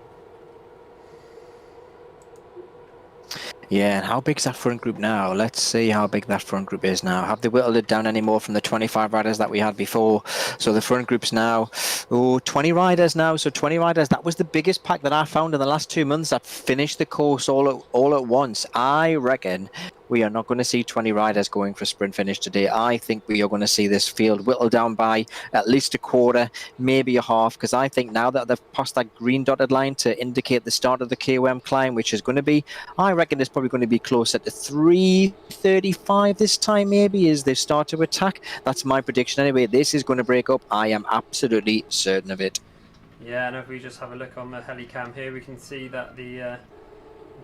C: Yeah, and how big's that front group now? Let's see how big that front group is now. Have they whittled it down any more from the 25 riders that we had before? So the front group's now, 20 riders now. So 20 riders, that was the biggest pack that I found in the last 2 months that finished the course all at once. I reckon we are not going to see 20 riders going for sprint finish today. I think we are going to see this field whittled down by at least a quarter, maybe a half, because I think now that they've passed that green dotted line to indicate the start of the KOM climb, which is going to be, I reckon it's probably going to be closer to 3:35 this time, maybe, as they start to attack. That's my prediction anyway. This is going to break up. I am absolutely certain of it.
B: Yeah, and if we just have a look on the helicam here, we can see that the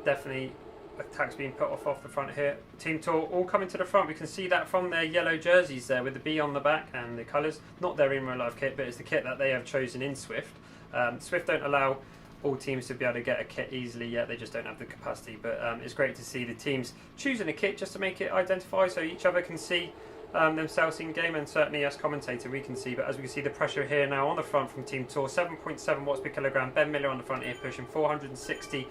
B: definitely attacks being put off the front here. Team Tour all coming to the front. We can see that from their yellow jerseys there with the B on the back and the colours. Not their in real life kit, but it's the kit that they have chosen in Swift. Swift don't allow all teams to be able to get a kit easily yet. They just don't have the capacity. But it's great to see the teams choosing a kit just to make it identify so each other can see themselves in game, and certainly as commentator we can see. But as we can see, the pressure here now on the front from Team Tour, 7.7 watts per kilogram. Ben Miller on the front here pushing 460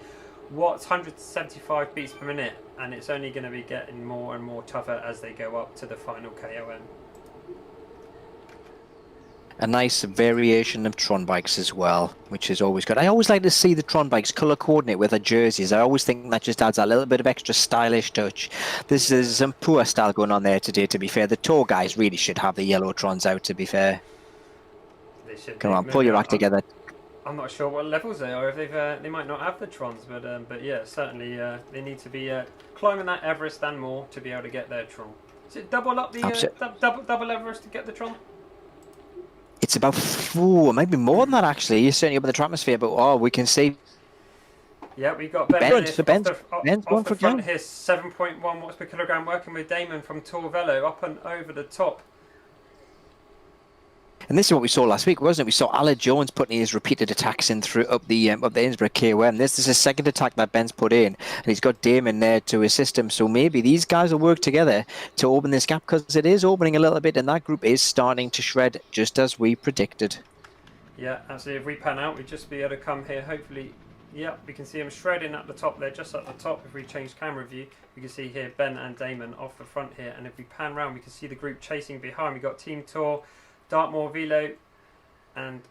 B: watts, 175 beats per minute, and it's only going to be getting more and more tougher as they go up to the final KOM.
C: A nice variation of Tron bikes as well, which is always good. I always like to see the Tron bikes colour coordinate with their jerseys. I always think that just adds a little bit of extra stylish touch. This is some poor style going on there today, to be fair. The Tour guys really should have the yellow Trons out, to be fair.
B: They should.
C: Come on, pull your act together.
B: I'm not sure what levels they are. If they've, they might not have the Trons, but yeah, certainly they need to be climbing that Everest and more to be able to get their Tron. Is it double up the double Everest to get the Tron?
C: It's about 4, maybe more than that actually. You're certainly up in the atmosphere, but we can see.
B: Yeah, we've got
C: Ben's
B: off the front here, 7.1 watts per kilogram, working with Damon from Tour Velo up and over the top.
C: And this is what we saw last week, wasn't it? We saw Aled Jones putting his repeated attacks in through up the Innsbruck KOM. This is a second attack that Ben's put in, and he's got Damon there to assist him. So maybe these guys will work together to open this gap, because it is opening a little bit, and that group is starting to shred, just as we predicted.
B: Yeah, absolutely. If we pan out, we'd just be able to come here. Hopefully, yeah, we can see him shredding at the top there, just at the top. If we change camera view, we can see here Ben and Damon off the front here, and if we pan round, we can see the group chasing behind. We've got Team Tour, Dartmoor Velo and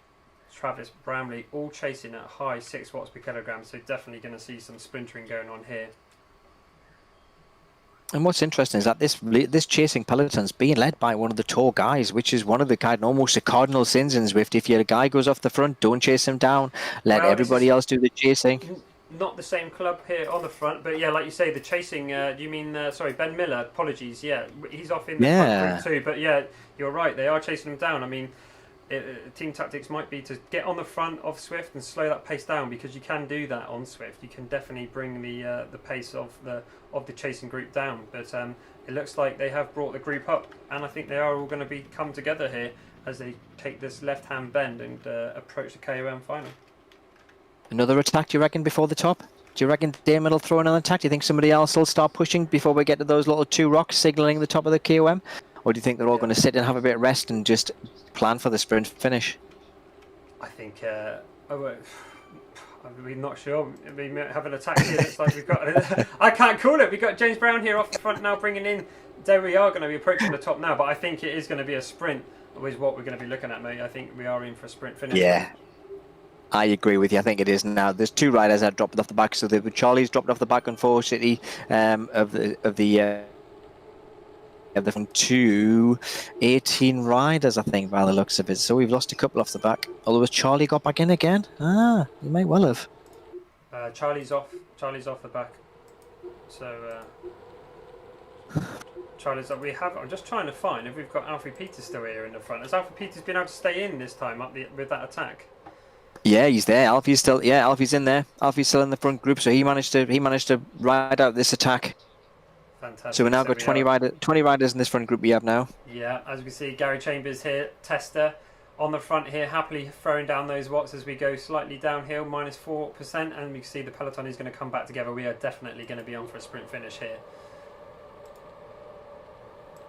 B: Travis Bramley all chasing at high 6 watts per kilogram, so definitely going to see some splintering going on here.
C: And what's interesting is that this chasing peloton's being led by one of the Tour guys, which is one of the kind, almost a cardinal sins in Zwift. If your guy goes off the front, don't chase him down. Let everybody else do the chasing.
B: Not the same club here on the front, but yeah, like you say, the chasing. Do you mean sorry, Ben Miller? Apologies. Yeah, he's off in the front group too. But yeah, you're right. They are chasing him down. I mean, team tactics might be to get on the front of Swift and slow that pace down, because you can do that on Swift. You can definitely bring the pace of the chasing group down. But it looks like they have brought the group up, and I think they are all going to come together here as they take this left-hand bend and approach the KOM final.
C: Another attack, do you reckon, before the top? Do you reckon Damon will throw another attack? Do you think somebody else will start pushing before we get to those little 2 rocks signalling the top of the KOM? or do you think they're all going to sit and have a bit of rest and just plan for the sprint finish?
B: I think. We're not sure. We might have an attack here. It's like we've got. I can't call it. We've got James Brown here off the front now, bringing in. There we are going to be approaching the top now, but I think it is going to be a sprint. Is what we're going to be looking at, mate. I think we are in for a sprint finish.
C: Yeah, I agree with you. I think it is now. There's 2 riders that dropped off the back, so Charlie's dropped off the back, unfortunately, of the from 2 18 riders, I think, by the looks of it. So we've lost a couple off the back. Although has Charlie got back in again? Ah, he may well have.
B: Charlie's off the back. So Charlie's up. I'm just trying to find if we've got Alfie Peters still here in the front. Has Alfie Peters been able to stay in this time with that attack?
C: Yeah, he's there. Alfie's in there. Alfie's still in the front group, so he managed to ride out this attack.
B: Fantastic.
C: So we've now got 20 riders in this front group we have now.
B: Yeah, as we can see, Gary Chambers here, Tester, on the front here, happily throwing down those watts as we go slightly downhill, -4%, and we can see the peloton is going to come back together. We are definitely going to be on for a sprint finish here.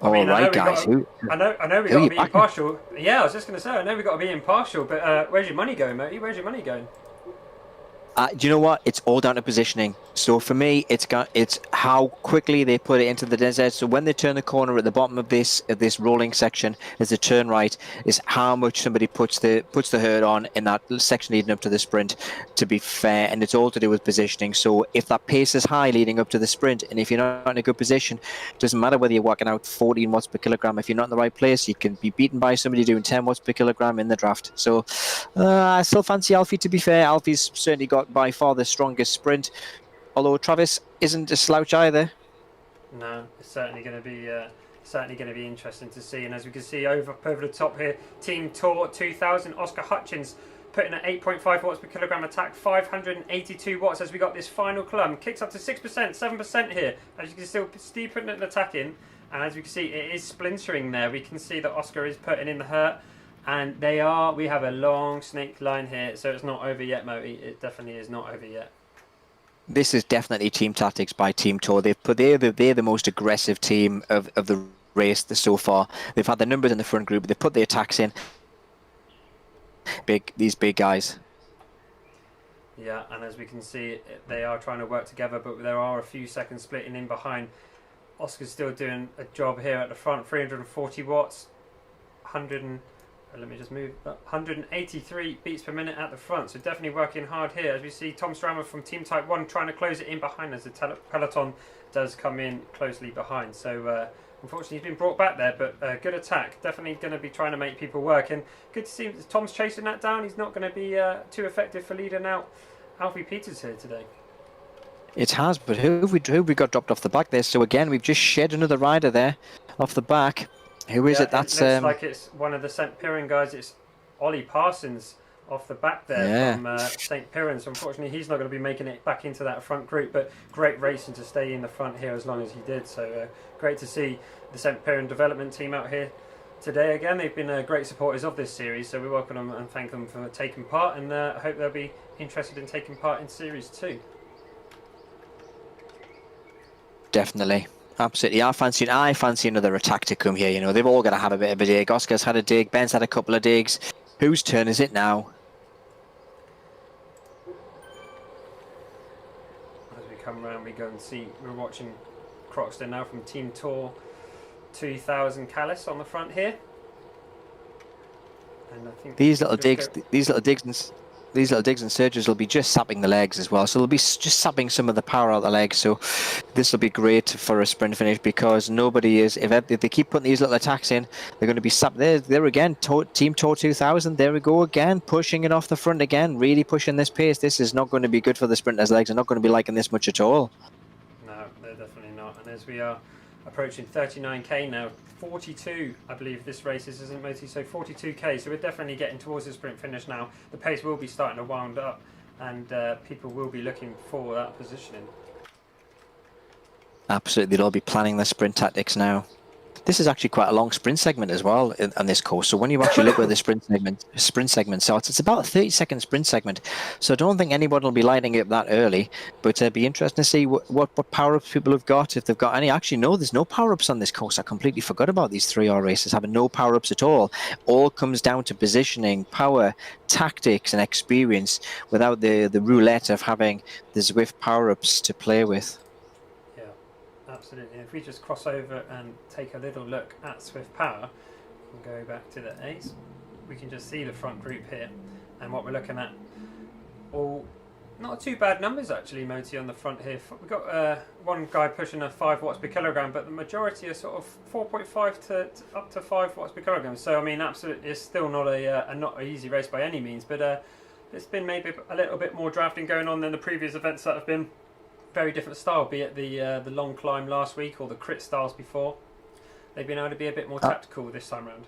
C: All right, guys.
B: I know we got to be impartial. Yeah, I was just going to say, I know we got to be impartial, but where's your money going, Moti? Where's your money going?
C: Do you know what? It's all down to positioning. So for me, it's how quickly they put it into the desert. So when they turn the corner at the bottom of this rolling section, as a turn right, is how much somebody puts the herd on in that section leading up to the sprint. To be fair, and it's all to do with positioning. So if that pace is high leading up to the sprint, and if you're not in a good position, it doesn't matter whether you're working out 14 watts per kilogram. If you're not in the right place, you can be beaten by somebody doing 10 watts per kilogram in the draft. So I still fancy Alfie. To be fair, Alfie's certainly got by far the strongest sprint, although Travis isn't a slouch either.
B: No, it's certainly going to be interesting to see. And as we can see over the top here, Team Tour 2000, Oscar Hutchins putting an 8.5 watts per kilogram attack, 582 watts as we got this final clump, kicks up to 6%, 7% here. As you can still see putting an attack in, and as we can see it is splintering there. We can see that Oscar is putting in the hurt. And we have a long snake line here, so it's not over yet, Moti. It definitely is not over yet.
C: This is definitely team tactics by Team Tour. They're the most aggressive team of the race so far. They've had the numbers in the front group. They've put the attacks in. These big guys.
B: Yeah, and as we can see, they are trying to work together, but there are a few seconds splitting in behind. Oscar's still doing a job here at the front, 340 watts, 183 beats per minute at the front, so definitely working hard here. As we see Tom Strammer from Team Type 1 trying to close it in behind as the peloton does come in closely behind. So unfortunately he's been brought back there, but good attack. Definitely going to be trying to make people work, and good to see Tom's chasing that down. He's not going to be too effective for leading out Alfie Peters here today.
C: It has, but who have we got dropped off the back there? So again, we've just shed another rider there off the back. Who is it? That's
B: it looks like it's one of the St. Piran guys. It's Ollie Parsons off the back there from St. Piran. So unfortunately, he's not going to be making it back into that front group. But great racing to stay in the front here as long as he did. So great to see the St. Piran development team out here today again. They've been great supporters of this series, so we welcome them and thank them for taking part. And I hope they'll be interested in taking part in Series 2.
C: Definitely. Absolutely. I fancy another attack to come here. You know, they've all got to have a bit of a dig. Oscar's had a dig. Ben's had a couple of digs. Whose turn is it now?
B: As we come around, we go and see. We're watching Croxton now from Team Tour 2000 Callis on the front here. And I think
C: these little digs and surges will be just sapping the legs as well. So they'll be just sapping some of the power out of the legs. So this will be great for a sprint finish, because nobody is, if they keep putting these little attacks in, they're going to be sapped. There again, Team Tour 2000, there we go again, pushing it off the front again, really pushing this pace. This is not going to be good for the sprinters' legs. They're not going to be liking this much at all.
B: No, they're definitely not. And as we are approaching 39k now, 42 I believe this race is, isn't it, Moti? So 42k, so we're definitely getting towards the sprint finish now. The pace will be starting to wound up, and people will be looking for that positioning.
C: Absolutely, they'll all be planning their sprint tactics now. This is actually quite a long sprint segment as well on this course. So when you actually look where the sprint segment starts, it's about a 30-second sprint segment. So I don't think anyone will be lighting it up that early. But it'd be interesting to see what power-ups people have got, if they've got any. Actually, no, there's no power-ups on this course. I completely forgot about these 3R races having no power-ups at all. All comes down to positioning, power, tactics, and experience without the roulette of having the Zwift power-ups to play with.
B: Absolutely. If we just cross over and take a little look at Swift Power and go back to the A's, we can just see the front group here. And what we're looking at, all not too bad numbers actually, Moti, on the front here. We've got one guy pushing a 5 watts per kilogram, but the majority are sort of 4.5 to up to 5 watts per kilogram. So I mean, absolutely, it's still not not an easy race by any means, but it's been maybe a little bit more drafting going on than the previous events that have been very different style, be it the long climb last week or the crit styles before. They've been able to be a bit more tactical this time around.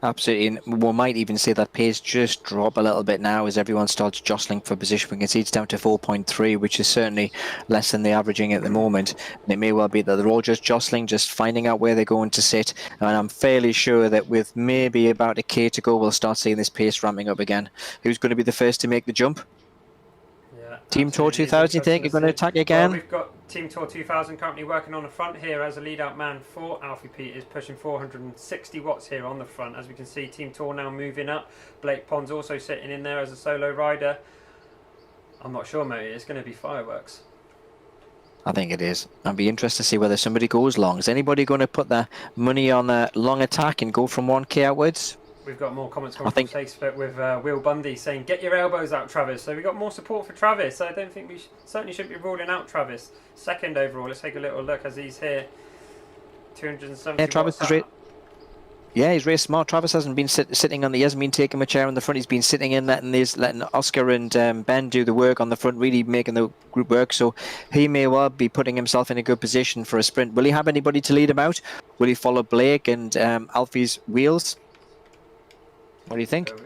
C: Absolutely, and we might even see that pace just drop a little bit now as everyone starts jostling for position. We can see it's down to 4.3, which is certainly less than the averaging at the moment. And it may well be that they're all just jostling, just finding out where they're going to sit. And I'm fairly sure that with maybe about a K to go, we'll start seeing this pace ramping up again. Who's going to be the first to make the jump? Team Tour 2000, you think, are going to attack again?
B: Well, we've got Team Tour 2000 currently working on the front here as a lead-out man for Alfie Peters, pushing 460 watts here on the front. As we can see, Team Tour now moving up. Blake Pond's also sitting in there as a solo rider. I'm not sure, mate. It's going to be fireworks.
C: I think it is. I'd be interested to see whether somebody goes long. Is anybody going to put their money on a long attack and go from 1K outwards?
B: We've got more comments coming from Facebook with Will Bundy saying, "Get your elbows out, Travis." So we've got more support for Travis. I don't think we certainly shouldn't be ruling out Travis. Second overall. Let's take a little look as he's here. 270.
C: Yeah, Travis is he's really smart. Travis hasn't been sitting on he hasn't been taking a chair on the front. He's been sitting in, letting Oscar and Ben do the work on the front, really making the group work. So he may well be putting himself in a good position for a sprint. Will he have anybody to lead him out? Will he follow Blake and Alfie's wheels? What do you think?
B: So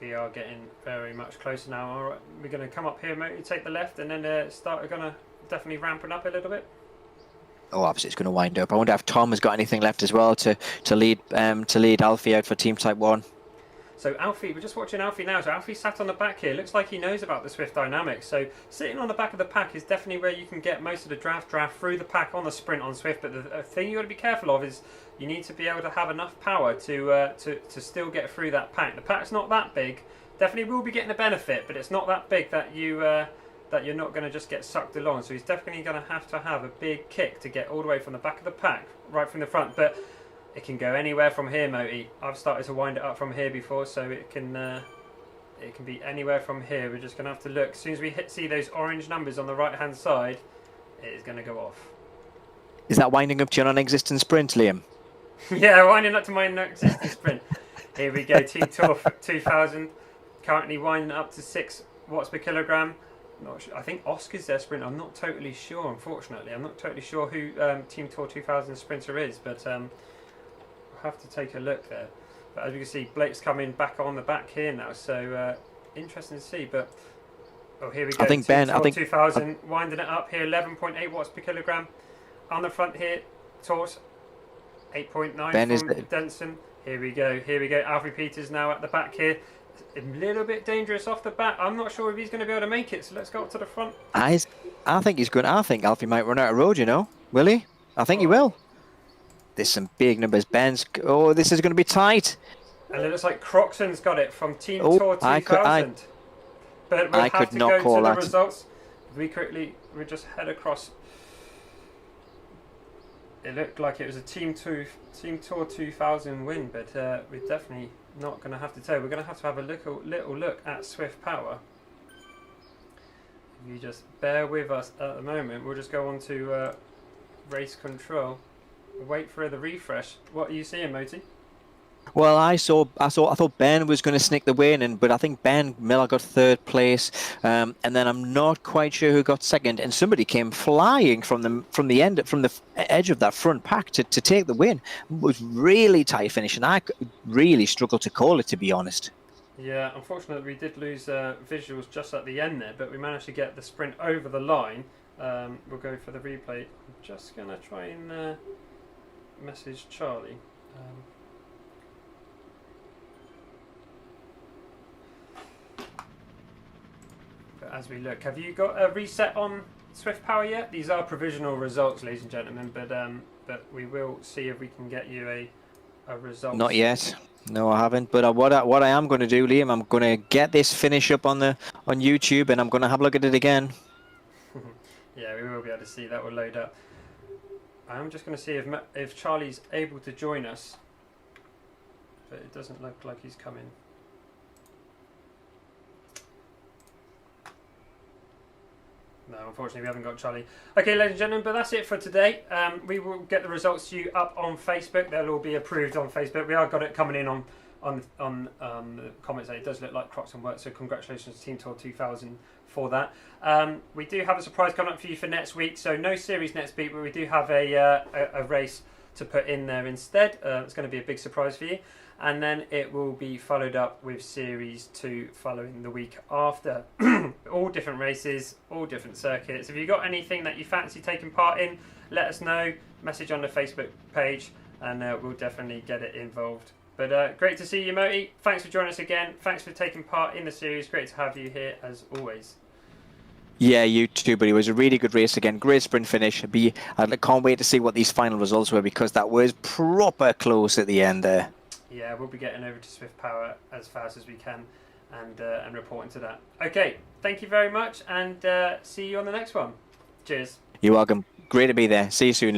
B: we are getting very much closer now. All right, we're going to come up here, mate. Take the left, and then we're going to definitely ramping up a little bit.
C: Oh, obviously it's going to wind up. I wonder if Tom has got anything left as well to lead Alfie out for Team Type 1.
B: So Alfie, we're just watching Alfie now. So Alfie sat on the back here. Looks like he knows about the Swift dynamics. So sitting on the back of the pack is definitely where you can get most of the draft through the pack on the sprint on Swift. But the thing you got to be careful of is you need to be able to have enough power to still get through that pack. The pack's not that big. Definitely will be getting a benefit, but it's not that big that you're not going to just get sucked along. So he's definitely going to have a big kick to get all the way from the back of the pack, right from the front. But it can go anywhere from here, Moti. I've started to wind it up from here before, so it can be anywhere from here. We're just going to have to look. As soon as we see those orange numbers on the right-hand side, it is going to go off.
C: Is that winding up to your non-existent sprint, Liam?
B: Yeah, winding up to my non-existent sprint. Here we go, Team Tour 2000, currently winding up to 6 watts per kilogram. Not sure. I think Oscar's their sprint. I'm not totally sure, unfortunately. I'm not totally sure who Team Tour 2000 sprinter is, but we'll have to take a look there. But as you can see, Blake's coming back on the back here now, so interesting to see. But here we go.
C: I think
B: Team Tour 2000 winding it up here, 11.8 watts per kilogram. On the front here, Tort 8.9 from Denson. Here we go. Alfie Peters now at the back here. A little bit dangerous off the bat. I'm not sure if he's going to be able to make it, so let's go up to the front.
C: I think he's going. I think Alfie might run out of road, Will he? I think he will. There's some big numbers. Ben's. Oh, this is going to be tight.
B: And it looks like Croxon's got it from Team Tour 2000. But we'll have to go to the results. We just head across. It looked like it was a Team Tour 2000 win, but we're definitely not going to have to tell. We're going to have a little look at Swift Power. If you just bear with us at the moment, we'll just go on to race control. Wait for the refresh. What are you seeing, Moti?
C: Well, I thought Ben was going to sneak the win, but I think Ben Miller got third place, and then I'm not quite sure who got second. And somebody came flying from the edge of that front pack to take the win. It was really tight finish, and I really struggled to call it, to be honest.
B: Yeah, unfortunately, we did lose visuals just at the end there, but we managed to get the sprint over the line. We'll go for the replay. I'm just going to try and message Charlie. But as we look, have you got a reset on Swift Power yet? These are provisional results, ladies and gentlemen, but we will see if we can get you a result.
C: Not yet. No, I haven't. But what I am going to do, Liam, I'm going to get this finish up on YouTube, and I'm going to have a look at it again.
B: Yeah, we will be able to see that will load up. I'm just going to see if Charlie's able to join us, but it doesn't look like he's coming. No, unfortunately we haven't got Charlie. Okay, ladies and gentlemen, but that's it for today. We will get the results to you up on Facebook. They'll all be approved on Facebook. We are got it coming in on the comments. It does look like Croxon work, so congratulations Team Tour 2000 for that. We do have a surprise coming up for you for next week, so no series next week, but we do have a race to put in there instead. It's going to be a big surprise for you. And then it will be followed up with Series 2 following the week after. All different races, all different circuits. If you've got anything that you fancy taking part in, let us know. Message on the Facebook page, and we'll definitely get it involved. But great to see you, Moti. Thanks for joining us again. Thanks for taking part in the series. Great to have you here, as always.
C: Yeah, you too, but it was a really good race again. Great sprint finish. I can't wait to see what these final results were, because that was proper close at the end there.
B: Yeah, we'll be getting over to Swift Power as fast as we can and reporting to that. Okay, thank you very much, and see you on the next one. Cheers.
C: You're welcome. Great to be there. See you soon.